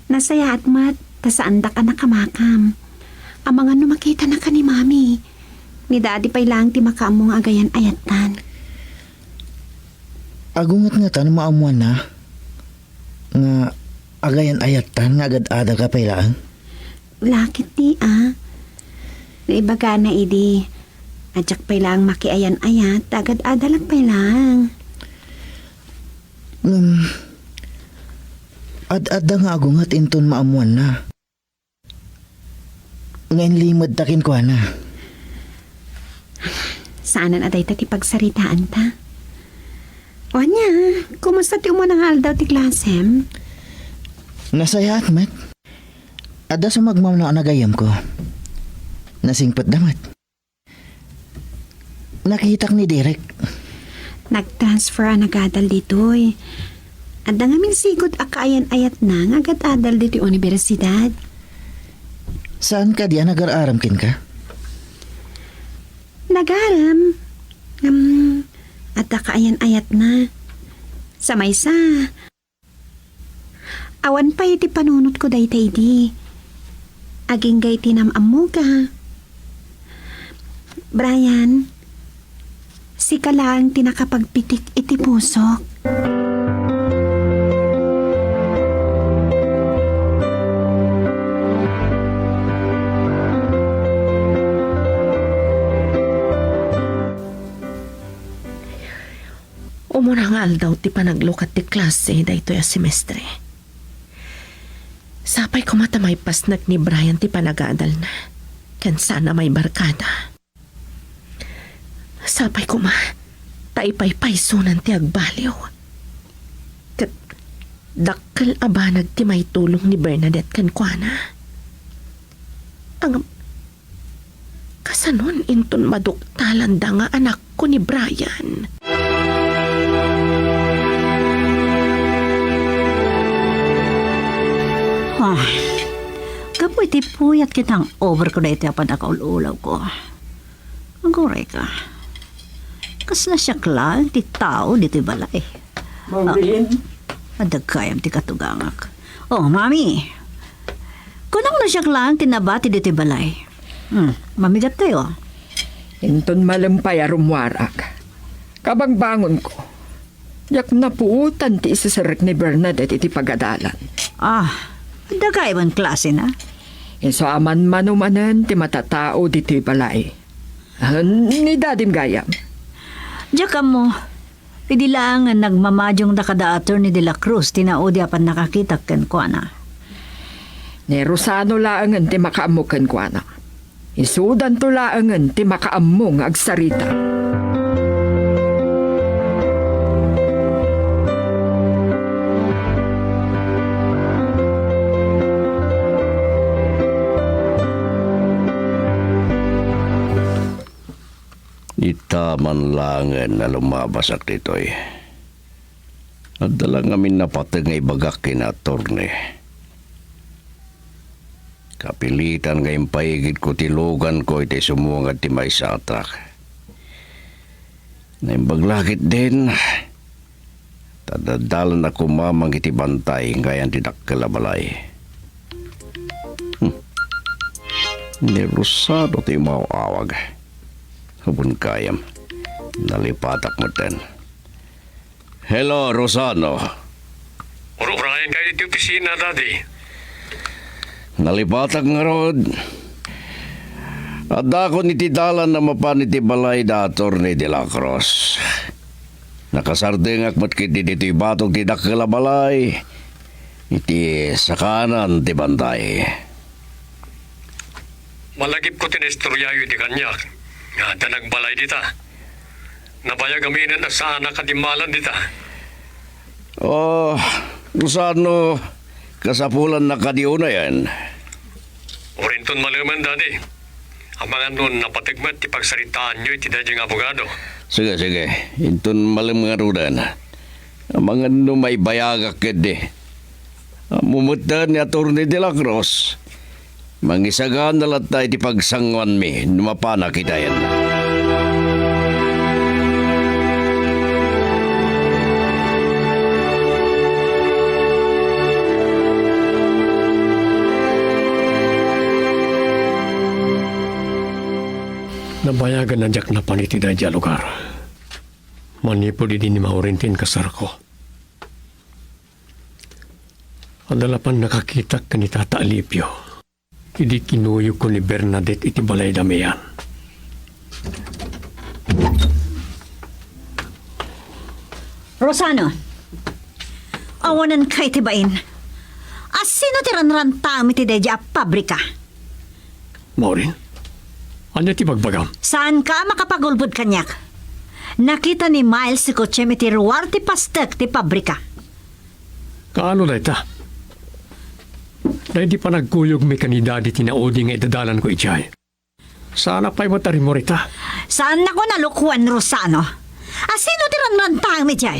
Nasaya at mat, ta saan da ka nakamakam. Amang ano makita na ka ni mami. Ni daddy pa'y lang ti makaamong agayan ayatan. Agungat nga tan maamuan na. Nga agayan ayatan nga agad-ada ka pailaan. Lakit di Naibaga na idi. Adyak pa'y lang makiayan-ayat, agad adalag pa'y lang. Ad-ada nga agungat inton maamuan na. Ngayon limod takin ko na. Saanan aday ta ti pagsaritaan ta? O niya, kumusta ti umunang aldaw ti klasem? Nasaya at mat. Ada sumagmam na anagayam ko. Nasingpat damat. Nakitak ni Derek. Nag-transfer ang nagadal dito At nga min sigod akaayan-ayat na nga agad-adal dito universidad. Saan ka diyan nag-araramkin ka? Nagaram. At akaayan-ayat na. Sa maysa. Awan pa iti panunot ko daytay di. Aging gay tinamamu ka. Brian, si ka lang tinakapagpitik iti pusok. Umurangal daw ti panaglukat ti klase dayto ya semestre. Sapay ko mata may pasnag ni Brian ti panagadal na. Kan sana may barkada. Sapay ko taipay-paysunan ti agbaliw. Dakkel abanag ti may tulong ni Bernadette kan kuana. Ang kasanon inton maduktalan da nga anak ko ni Brian. Kapoy ti puyat kitang over ko na iti apan akaulaw ko. Ang goray ka. Kas na siya klang ti tao dito'y balay. Maureen? Madagkayam ti katugangak. Oh, mami. Kunang na siya klang tinabati dito'y balay. Mamigat tayo. Inton malampay arumwarak. Kabang bangon ko. Yak napuutan ti isasarik ni Bernadette iti pagadalan. Dagay man klase na. Iso aman manumanan ti matatao dito'y balay. Ni dadim gayam. Diyak mo, idilang nagmamadyong da kada Attorney de la Cruz tinaudi apan nakakita ken kuana. Ni Rosano laangan ti makaamukan kuana. Isudan to laangan ti makaamong agsarita. Itaman langan na lumabasak dito'y. At dala ngamin napatag nga ibagak kina Attorney. Kapilitan ngayong paigid ko tilugan ko iti sumuangad ti may satak. Naimbaglakit din. Tadadalan ako mamang iti bantay ngayon ti dakkalabalay. Ni Rosado ti mauawag. Hubun kayam. Nalipatak mo ten. Hello, Rosano. Brian kayo iti opisina, Daddy. Nalipatak nga rod. At ako niti dalan na mapan iti balay da Attorney de la Cruz. Nakasardengak mat kiti dito'y batog ti dakkalabalay. Iti sakanan ti bantay. Malagip ko tinestoryayo di kanyak. Nga nagbalay dita. Nabaya gaminan na sana kadimalan dita. Oh, Rosano, kasapulan na kadiuna yan. Orinton malaman, Daddy. Ang mga nun napatigmat ti pagsaritaan nyo iti dadyang abogado. Sige. Intun malam nga rudan. Ang mga nun may bayagak kedi. Mumutan ni Attorney de la Cruz. Mangisagaan na lang tayo ti pagsangwan mi. Numapana kita yan. Nabayagan na jak na panitida dya lugar. Manipo di ni maurintin kasar ko. Adalapan nakakita ka ni Tata Alipio. Hindi kinuyo ko ni Bernadette iti balay damiyan. Rosano, awanan kay tibain. Asino ti ranrantang iti dedya pabrika? Maureen, ano ti bagbagam? Saan ka makapagulbud kanyak? Nakita ni Miles si Kotsem iti ruwar ti pastek ti pabrika. Kaano na ita? Dahil di pa nagkuyog may kanidadi tinaudi nga idadalan ko ijay. Sana pa'y matari mo rita. Saan ako nalukuan, Rosano? Asino ti ranrantang mi jay?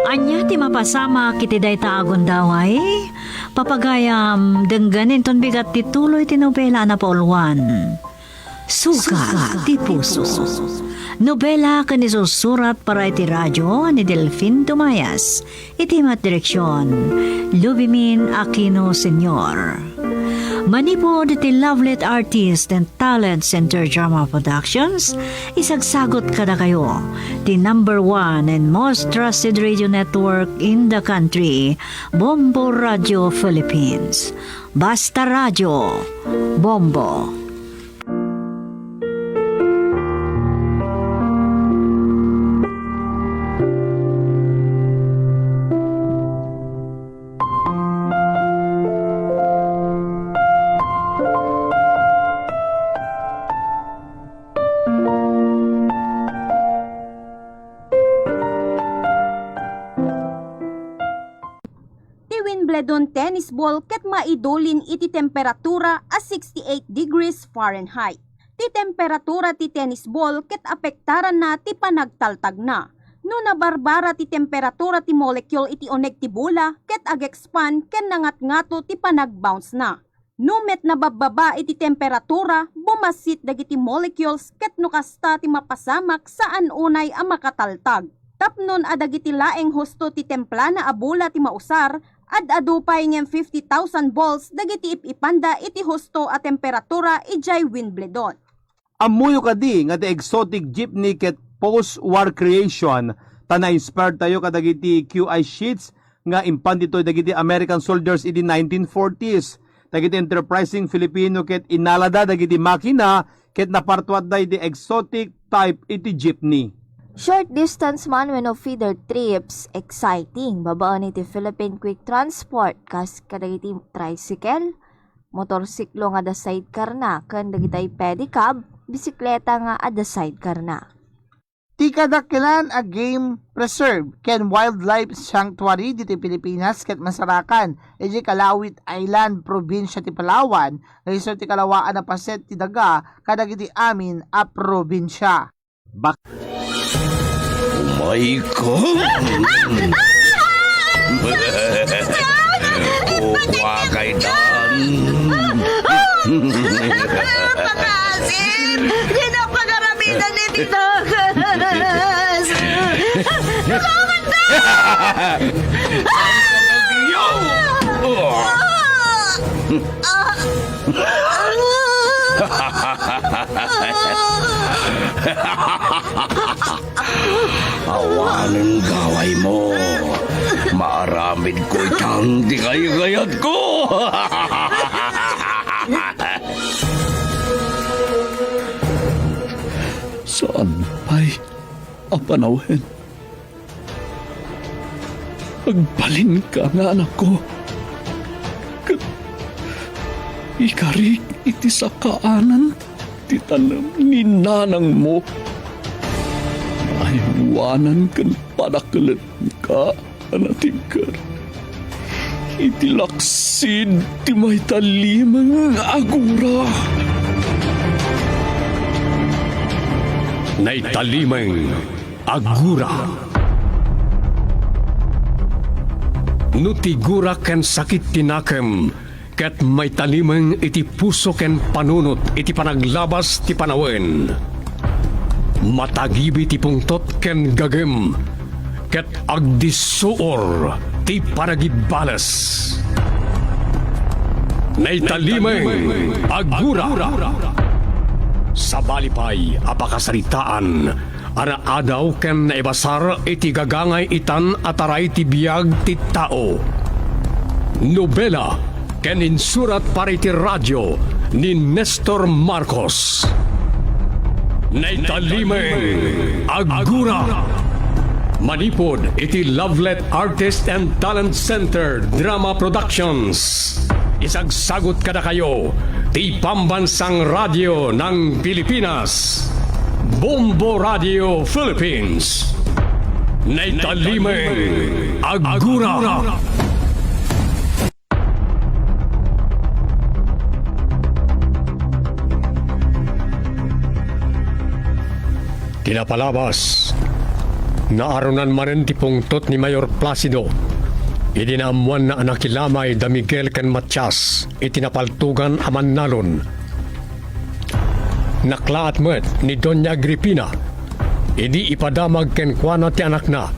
Anya ti mapasama kiti dayta agundaway. Papagayam dengganin ton bigat ti tuloy ti nobela na paulwan. Suga ti puso. Nobela kan isusurat para iti radyo ni Delfin Dumayas. Iti mat direksyon Lubimin Aquino Sr. Manipod iti Lovelet Artist and Talent Center Drama Productions, isagsagot kada kayo, the #1 and most trusted radio network in the country, Bombo Radio Philippines. Basta Radio, Bombo. bledon tennis ball ket maidulin iti temperatura a 68 degrees Fahrenheit. Ti temperatura ti tennis ball ket apektaran na ti panagtaltag na. No nabarbara ti temperatura ti molecule iti oneg ti bula ket ag-expand ken nangat-ngato ti panag-bounce na. No met nabababa iti temperatura, bumasit dagiti molecules ket no kasta ti mapasamak saan unay a makataltag. Tapnon adagiti laeng husto ti templa na abula ti mausar, ad-adupay ngem 50,000 volts dagiti ipipanda iti husto a temperatura ijay windbledon. Amuyo kadi nga ti exotic jeepney ket post-war creation na-inspired tayo kadagiti QI sheets nga impan dito dagiti American soldiers in the 1940s. Dagiti enterprising Filipino ket inalada dagiti makina ket napartuat day di exotic type iti jeepney. Short distance man when of feeder trips, exciting. Babaan iti Philippine Quick Transport kas kadagiti tricycle, motorsiklo nga da sidecar na, kan dagiti pedicab, bisikleta nga ada sidecar na. Ti kadakilan a game preserve ken wildlife sanctuary dito Pilipinas ket Masarakan iti Kalawit Island probinsya ti Palawan resort ti kalawaan na paset ti daga kadagiti amin a probinsya. My God! Kuha kay Dan! Makasin! Ginapagaramitan ni Titagas! Nakamanda! Awanan gaway mo. Maaramid ko itang di kayagayat ko. Saan pa'y apanawin? Agbalin ka nga anak ko. Ikarik iti sa kaanan ti tanam ni nanang mo. Aywanan kan padakalat ka anatingkar. Iti laksid ti may talimang agura. Naitalimang agura. Nutigura ken sakit tinakam, ket may talimang iti puso ken panunot iti panaglabas ti panawen. Matagibi ti pungtot ken gagem, ket agdisuor ti panagibalas. Naitalimang agura. Sa balipay apakasaritaan, adaw ken naibasar iti gagangay itan ataray ti biyag ti tao. Nobela ken insurat para iti radyo ni Nestor Marcos. Naitalimang agura. Manipod iti Lovelet Artist and Talent Center Drama Productions. Isagsagot kada kayo ti pambansang radyo ng Pilipinas, Bombo Radio Philippines. Naitalimang agura. Tinapalabas, naarunan manen ti pungtot ni Mayor Placido. Idinaamuan na anak ilamay da Miguel ken Matias, itinapaltugan aman nalon. Naklaat met ni Doña Agripina, idi ipadamag ken kuana ti anak na,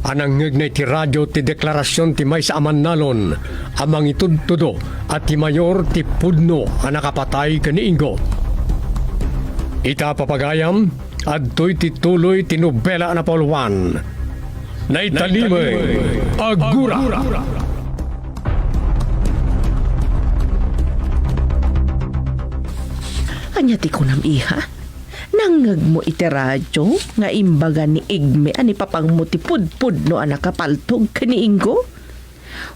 anang ngegnay ti radyo ti deklarasyon ti may sa aman nalon, amang itudtudo at ti mayor ti pudno ang nakapatay kaniinggo. Ita papagayam, adtoy ti tuloy ti nobela na Pauluan. Naitalimay agura. Anya ti kunam iha? Nangag mo iti radyo nga imbaga ni Igme ani papang mo ti pudpud no anak kapaltog kaniinggo?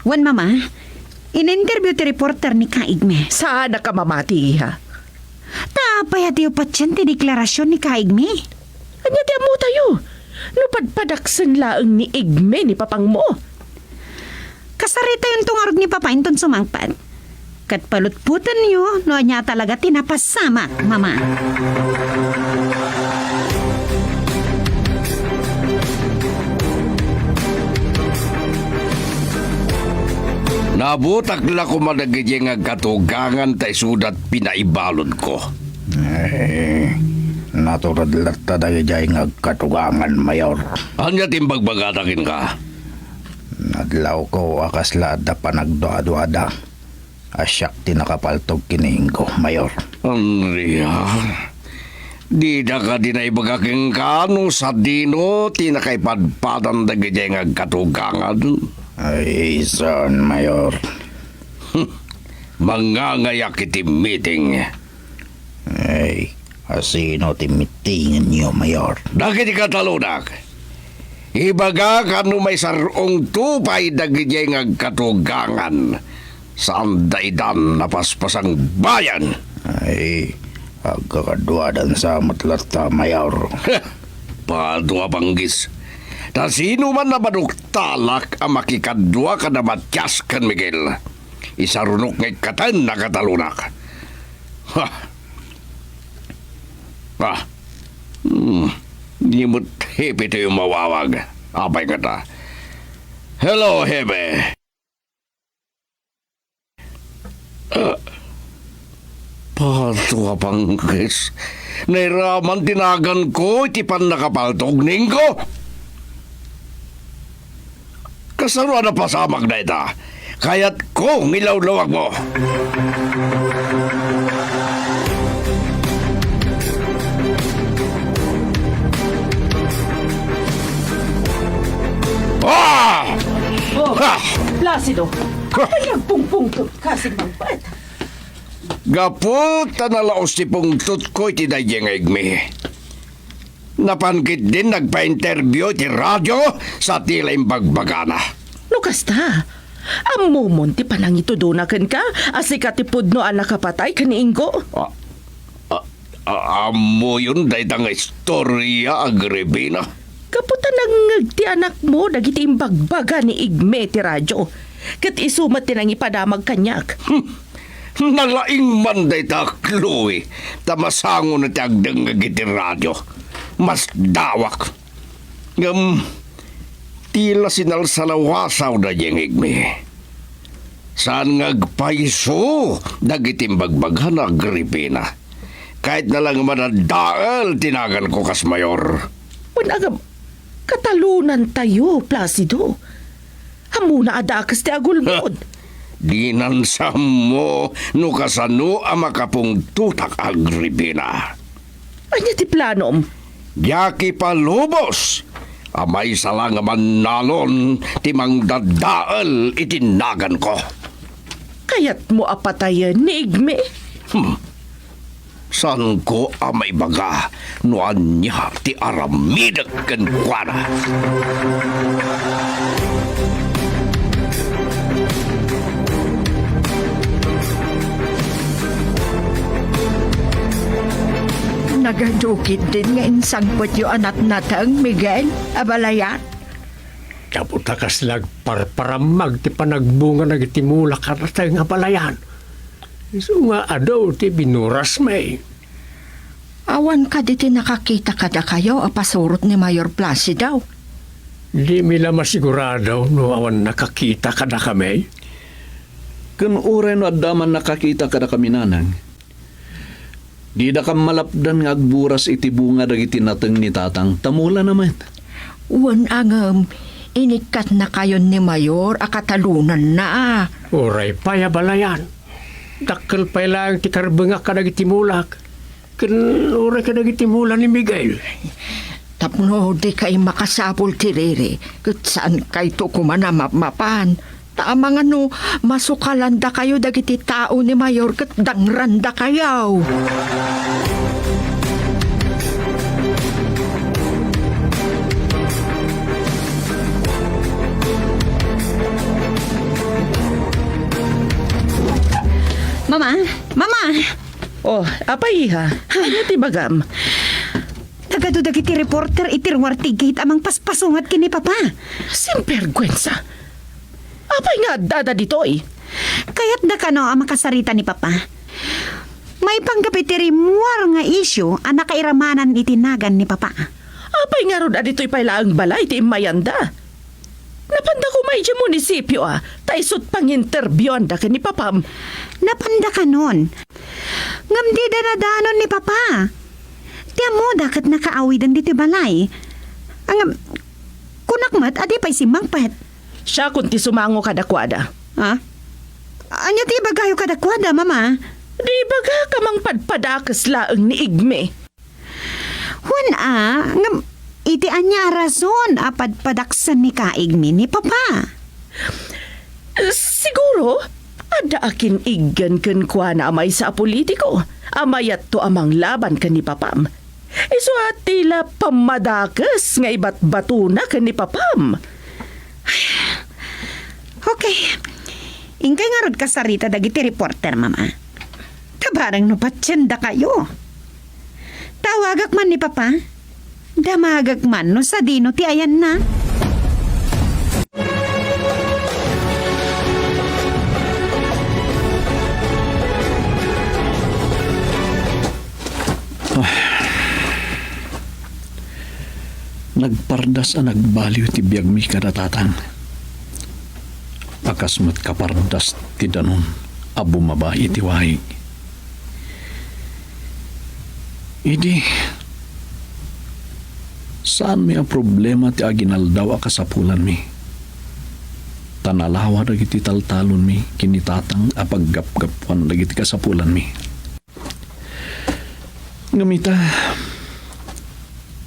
Wan mama, in-interview ti reporter ni Kaigme. Saan ka mamati iha? Tapay ati upatyan ti deklarasyon ni Kaigme. Anya ti amo tayo? No padpadaksan laeng ni Igme ni papang mo. Kasarita yung tungarog ni Papa inton sumangpat. Kat palutputan niyo, no niya talaga tinapasama, Mama. Nabutak la ko madagiti nga katugangan tay sudat pinaibalod ko. Naturad latta dahil nga katugangan, Mayor. Anya timbagbagatakin ka? Nadlaw ko akas laad na panagdoa-doada. Asyak tinakapaltog kiniing ko, Mayor. Andrea, di na ka dinaibagaking kano sa dino tinakaipadpadan dagiti nga katugangan. Ay, son, Mayor. Mangangayak iti meeting. Ay, asino timitingin niyo, Mayor? Dagiti katalunak. Ibaga kanu may sarong tupay dagiti nga katugangan. Saan daidan napaspasang bayan? Ay, agkakaduadan sa matlata, Mayor. Padua panggis. Ta sino man na baduktalak ang makikadwa ka na matyas kan Miguel. Isarunok ngay katan na katalunak. Ha! Ha! Di mo't hepe tayo mawawag. Apay ka ta. Hello, Hebe. Padua panggis. Nairaman tinagan ko iti pan nakapaltog ningko. Kasaro na pasamag na ita. Kaya't ko ngilaw-lawag mo. Ah! Oh, Placido, ano yung pungpungtot kasing mangpat? Gaputa na laos ti pungtot ko iti dayeng igmi. Napankit din nagpa-interview ti radyo sa tila imbagbagana. Lukas ta, ang mumunti pa lang ito donakan ka, asikatipod no anak kapatay kaniinggo. Amo yun dahi tang istorya agribina. Kaputa nang ti anak mo, dagiti imbagbaga ni igme ti radyo. Kat isumat ti nang ipadamag kanyak. Nalaing man dahi ta, Chloe, tamasango na ti agdang iti radyo. Mas dawak. Tila sinalsalawasaw na jengig mi. Saan ngagpaiso dagiting bagbaghan na Agripina. Kahit na lang manadaal tinagan ko kas Mayor. Punagam, katalunan tayo, Placido. Hamuna adakas ti agulmod. Dinansam mo no kasano ang makapong tutak Agripina. Anya ti planom? Yaki palubos, amay salang manalon timang dadaal itinagan ko. Kaya't mo apatayan ni Igme? San ko amay baga noan niya ti aramidag kan kuwana. Nagadukit din nga insangpot yung anak natang, Miguel, abalayan. Kaputa kas parparamag ti panagbunga na gitimula ka na tayo nga balayan. Iso nga adaw ti binuras may. Awan ka di nakakita kada kayo apasurot ni Mayor Placido. Di mila masigurado no awan nakakita kada kami. Kun uray no adaman nakakita kada kami nanang. Di da ka malapdan nga agburas iti bunga dagiti nateng ni tatang. Tamula naman. Wan ang inikat na kayo ni Mayor akatalunan na. Uray pa ya balayan. Dakkel pa lang ti karbanga ka nagtimulak. Kun uray ka nagtimula ni Miguel. Tapno di kay makasapol tiriri. Kat saan kay to kumana mapan. Taamang ano, masukalanda kayo dagiti tao ni Mayor kat dangranda kayaw. Mama! Mama! Oh, apay ha? Ano ti bagam? Tagado dagiti reporter itirwartigate amang paspasungat kini Papa. Simpergwensa. Apay nga dada ditoy. Kaya't da kano ang makasarita ni Papa. May panggapitiri muar nga isyu ang nakairamanan itinagan ni Papa. Apay nga ron adito'y pailaang balay ti Mayanda. Napanda ko may di munisipyo taisot pang interviewan da ni Papam. Napanda ka nun. Ngam di danadanon ni Papa. Tiyan mo dakat nakaawidan dito balay. Ang kunakmat adi pa'y si Mangpet. Siya kung ti sumango kadakwada. Ha? Anya ti bagayo kadakwada, Mama? Di baga kamang padpadakas laang ni Igme. Ngam iti anya rason apad padaksan ni Kaigme ni Papa. Siguro, ada akin igan kan kwa na amay sa politiko. Amayat to amang laban kan ni Papam. Iso at tila pamadakas nga iba't batuna kan ni Papam. Okay. Ingkay nga rod kasarita dagiti reporter, Mama. Tabarang no patsenda kayo. Tawagak man ni Papa. Damagag man no sa dino ti ayan na. Nagpardas ang nagbaliw ti biyag mi kadatatang. Akasmat kapardas ti danon abo mabayi ti wahig. Idi, saan mi ang problema ti aginaldaw akasapulan mi? Tanalawa dagiti taltalon mi kinitatang apaggapgapuan dagiti kasapulan mi. Ngamita,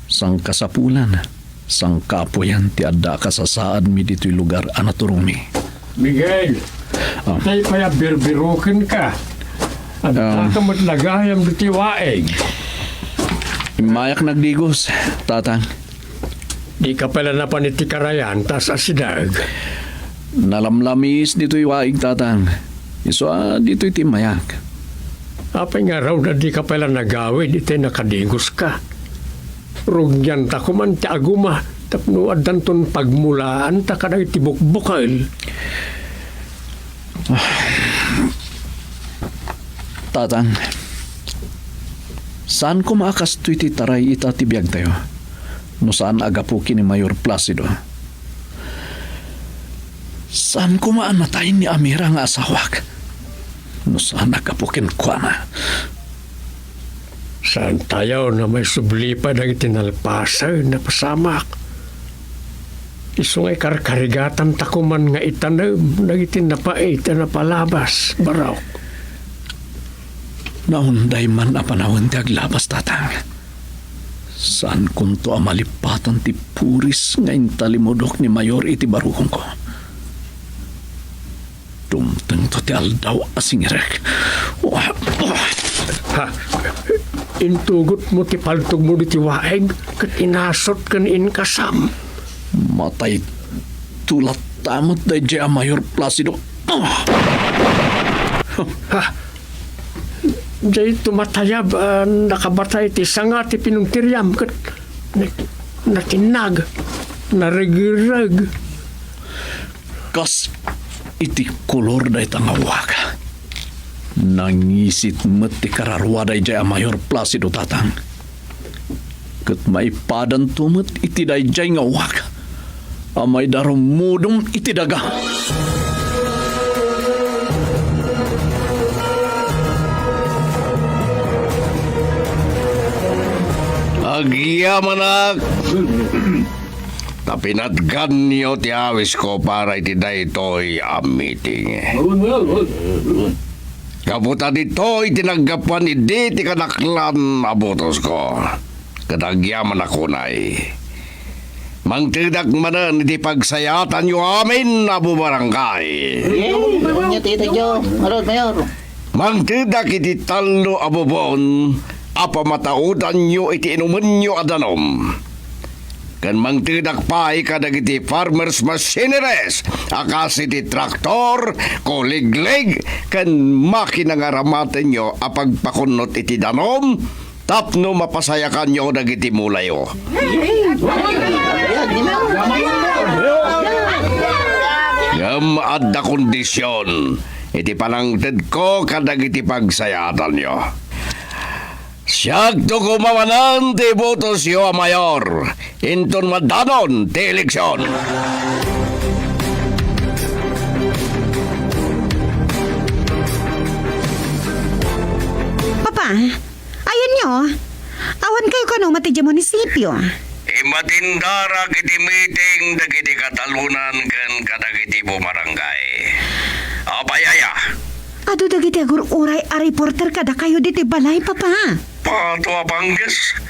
sang kasapulan, sang kapoyan ti adda kasasaad mi dito'y lugar anaturong mi. Miguel, tayo kaya birbirukin ka. At takamot lagayam diti waeg. Mayak nagdigos, tatang. Di ka pala na paniti karayan, tas asidag. Nalamlamis dito'y waig, tatang. Iso dito'y timayak. Apay nga raw na di ka pala nagawi, di tayo nakadigos ka. Rugyan ta kuman ti aguma, tapno adanton pagmulaan ta ka na itibukbukal. Tatang, saan ko maakastoy ti taray ita tibiyag tayo? No saan agapuki ni Mayor Placido? Saan ko maanatayin ni Amira nga asawak? No saan agapukin ko na? Saan tayo na may sublipa ng itinalpasay na pasamak? Isungay karkarigatan takuman nga itanam na itinapait na palabas, baraw. Naunday man a panahon ti aglabas, tatang. Saan kunto amalipatan ti puris nga intalimodok ni Mayor iti baruhong ko? Tumteng to ti aldaw asingirek. Ha? Intugot mo ti paltog mo di ti waeg kat inasot kan inkasam. Matay tulat tamot da jaya Mayor Placido. Ha? Jay tumatayab nakabatay ti sanga ti pinungtiryam kat natinag narigirag. Kas iti kolor da itang awaka. Nangisit met ti kararwaday jaya Mayor Placido, tatang. Kat maipadan tumet iti day jay nga waka. Amay darom mudom iti daga. Agyamanak! Tapinatgan niyo ti awis ko para iti daytoy a meeting. Kaputa dito itinagapan iti ti kanaklan abutos ko. Kadagyaman ako na'y. Mangtidak manan iti pagsayatan yu amin abu barangay. Mangtidak iti talo abubon apamataudan yu iti inuman yu adanom. Kan mangtidak pa ikadag iti farmers machineries akas iti traktor, kuliglig, kan makina nga ramaten nyo apagpakunot iti danom tapno mapasayakan nyo dagiti mulayo. Ngam adda kondisyon, iti panangted ko kadag iti pagsayatan nyo. Siyag to kumawanan ti botos yo a mayor, inton madanon ti eleksyon. Papa, ayan nyo. Awan kayo kano matidya munisipyo. Imatindara kiti meeting dagiti katalunan ken kadagiti bumarangay. Apayaya. Ado dagiti agur uray a reporter kada kayo diti balay, Papa. Pato apangges.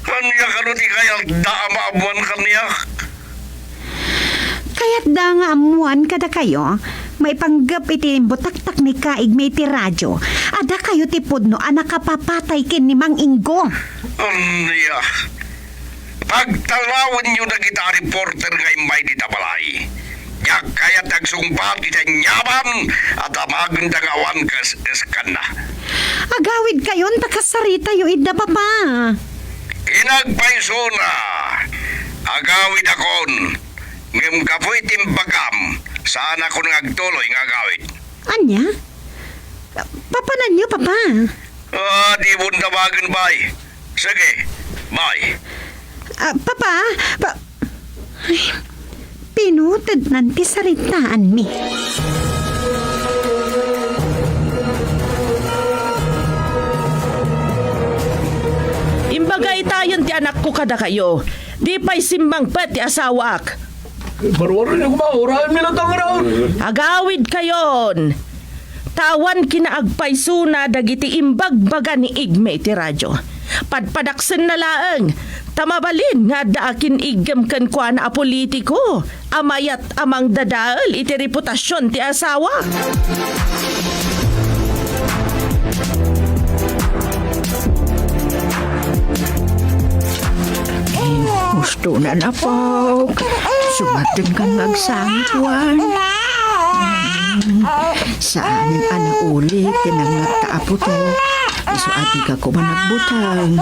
Kanya kanuti kaya daama abuan kanya. Kaya't da nga amuan kada kayo, may panggap iti butaktak ni Kaig may ti radyo. Ada kayo ti pudno a nakapapatay kin ni Mang Ingo. Anya. Pagtalawin nyo na kita reporter ngay may ditabalay. Yak kaya tagsumpat iti nyaman at amagandang awan kas eskan na. Agawid kayon takasarita yu idda, Papa. Kinagpaiso na. Agawid akon. Ngem kapoy timbagam. Saan ako nagtuloy ng agawid. Anya? Papanan niyo, Papa. Di bundawagan bay. Sige, bay. Papa, Ay, pinutad nanti saritaan mi. Imbagay tayon ti anak ko kada kayo. Di pa'y simbang pet ti asawak. Barwaro niyo kumaurahan nila tangraon. Agawid kayon. Tawan kinaagpayso na dagiti imbagbaga ni Igme ti radyo. Padpadaksen na laeng. Tamabalin nga daakin igam kan kwa na politiko. Amayat amang dadaal iti reputasyon ti asawa. Gusto na na po. Sumating ka nagsangtuan. Saan ana ulit tinangat taapo to. Iso ati ka ko managbutang.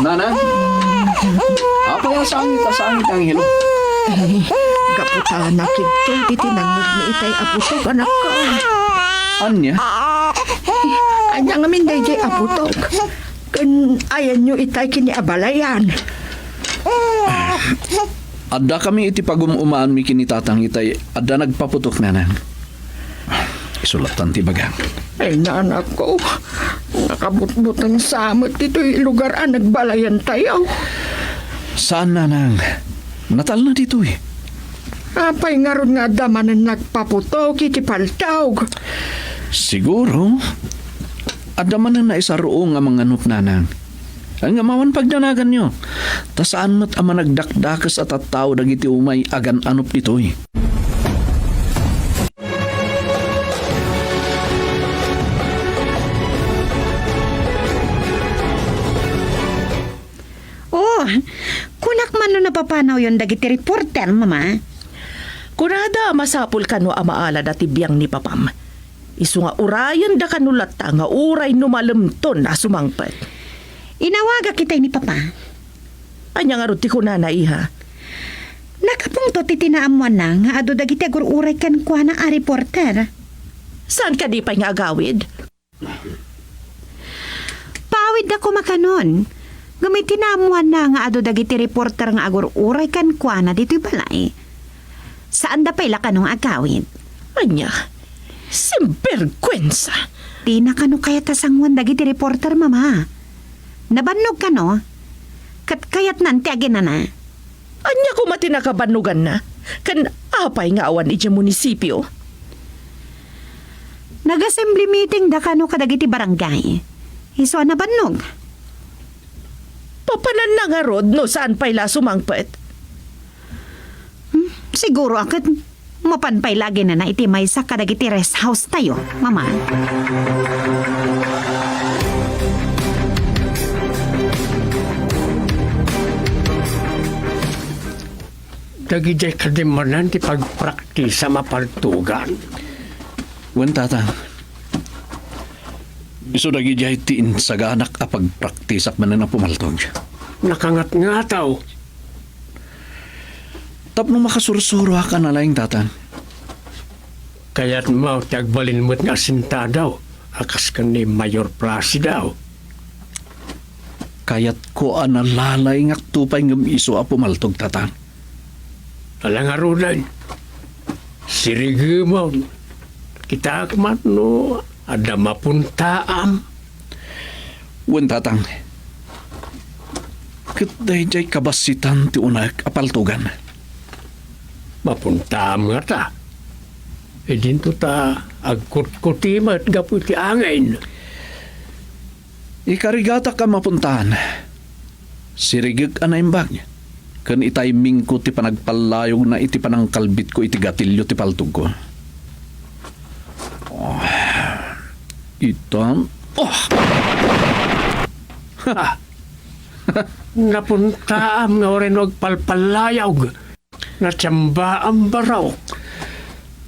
Nana? Apa yung sangit ang hilo? Kaputa na kito, titinangod ni itay aputok anak ko. Anya? Anya nga min day aputok. Kan ayan nyo itay kini abalayan. Adda kami iti pagumumaan mi kinitatang itay. Adda nagpaputok na. Isulatan ti bagang. Ay nanak ko, nakabutbutang samot dito'y lugar ang nagbalayan tayo. Saan nanang? Natal na dito eh. Apay nga ron nga daman na nagpaputok iti paltawg. Siguro, adaman na naisaroong nga mga nanang. Ang amawan pagdanagan nyo. Ta saan mat ama nagdakdakas at tao dagiti umay agan anop dito eh. Oh, kunak man no napapanaw yon dagiti reporter, Mama. Kunada masapul kano amaala dati biyang ni Papam. Isu nga urayan da kanulata nga uray numalemton na sumangpet. Inawaga kita ni Papa. Anya nga ruti ko na iha. Nakapungto ti tinaamuan na nga ado dagiti agur uray kan kwa na a reporter. Saan ka di pa nga agawid? Pawid ako makanon. Gamit tinaamuan na nga ado dagiti reporter nga agur uray kan kwa na dito'y balay. Saan da pala kanong agawid? Anya, simperkwensa. Di na kano kaya tasangwan dagiti reporter, Mama. Nabannog ka no? Kat kayat nanti agin na na. Anya ko matinakabanugan na. Kan apay nga awan iti munisipyo. Nag-assembly meeting da kano kadagiti barangay. Iso nabannog. Papanan na nga rod no saan payla sumangpet. Siguro akit mapanpay lagi na iti may sa kadagiti rest house tayo, Mama. Dagijay kadimanan ti pagpraktis sa mapaltugan. Wen tata. Iso dagijay tiin sa ganak a pagpraktisak man na pumaltog. Nakangat-ngataw. Tapno makasursuro ka na lang tatang. Kaya't mo tagbalin mo't nga sinta daw. Akas ka ni Mayor Prasi daw. Kayat ko analalay nga tupay ng iso a pumaltog tatang. Alang arunan. Sirigimon. Kita kamat no. Ada mapuntaam. Wen tatang. Kitday jay kabasitan ti unag apaltugan. Mapuntaam nga ta. E dinto ta agkut-kutimat gapu ti angin. Ikarigata ka mapuntahan. Sirigig anaimbag. Kan itiming ko ti panagpalayog na iti panang kalbit ko iti gatilyo ti paltog ko. Oh. Itan. Oh! Ha! Napuntaam nga orin og palpalayog. Natsamba ang baraw.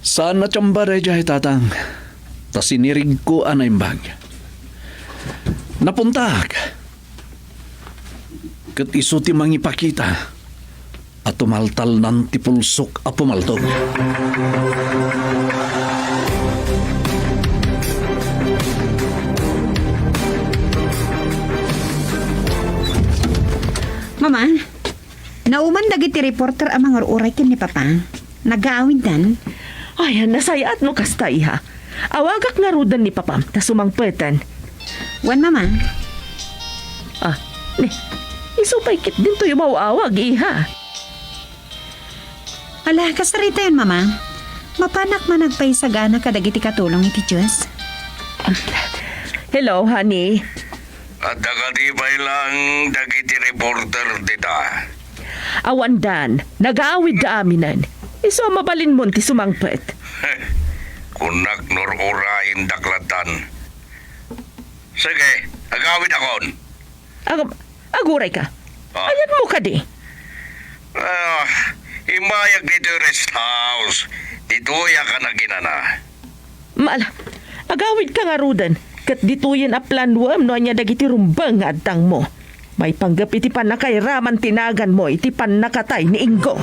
Saan natsamba reja tatang? Ta sinirig ko anaimbag. Napuntag. Kat iso ti mangipakita. At tumaltal ng tipulsok a pumaltog. Mama, nauman dagiti reporter ang mga uray kin ni Papa. Nag-aawin dan. Ay, nasayat no kasta iha. Awagak nga rudan ni Papa, ta sumangpetan. Wan, Mama. Ah, isupay kit din to yung mawawag, iha. Ala, kasarita yun, Mama. Mapanak man nagpaisagana kadagiti katulong iti Diyos. Hello, honey. At nakatibay lang dagiti reporter dita. Awandan, nag-aawid da aminan. Iso mabalin mo ti sumangpet. Kunak nor urain daklatan. Sige, agawid akon. Aguray ka. Ayan mo ka di. Imayag dito rest house. Dituya ka na ginana. Maala, agawid ka nga rudan. Kat dituyan a planwam no anya dagiti rumbang nga adtang mo. May panggap iti panakay raman tinagan mo iti panakatay ni Ingo.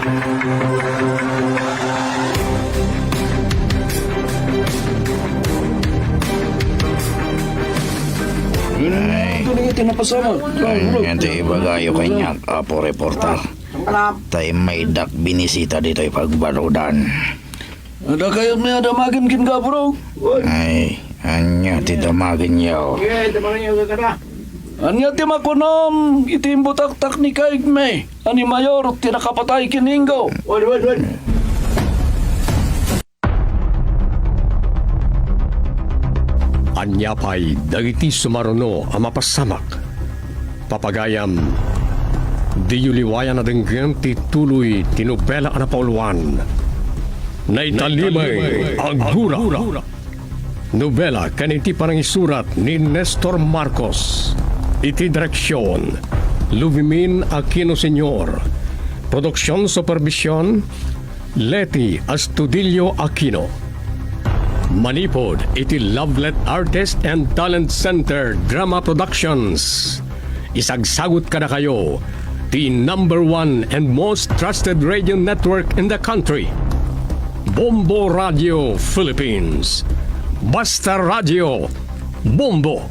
Hindi ibagayo kanya, apo reporter. Tayo may dak binisita dito ipagbarudan. Ada kayo may adamagin kin ka, bro? Ay, anya ti damagin yaw. Anya ti makunom, itimbutak-tak ni Kaig May. Ani mayor, tinakapatay kiningo. Anya pa'y dagiti sumaruno ang mapasamak. Papagayam, di yuliwayan na denggem ti tuloy tinubela ang napauluan. Naitalimay ang gura. Nobela kaniti parang isurat ni Nestor Marcos. Iti direksyon, Luvimin Aquino Sr. Produksyon Supervision, Leti Astudillo Aquino. Manipod iti Lovelet Artist and Talent Center Drama Productions. Isagsagot ka na kayo, the #1 and most trusted radio network in the country. Bombo Radio Philippines. Basta Radio. Bombo.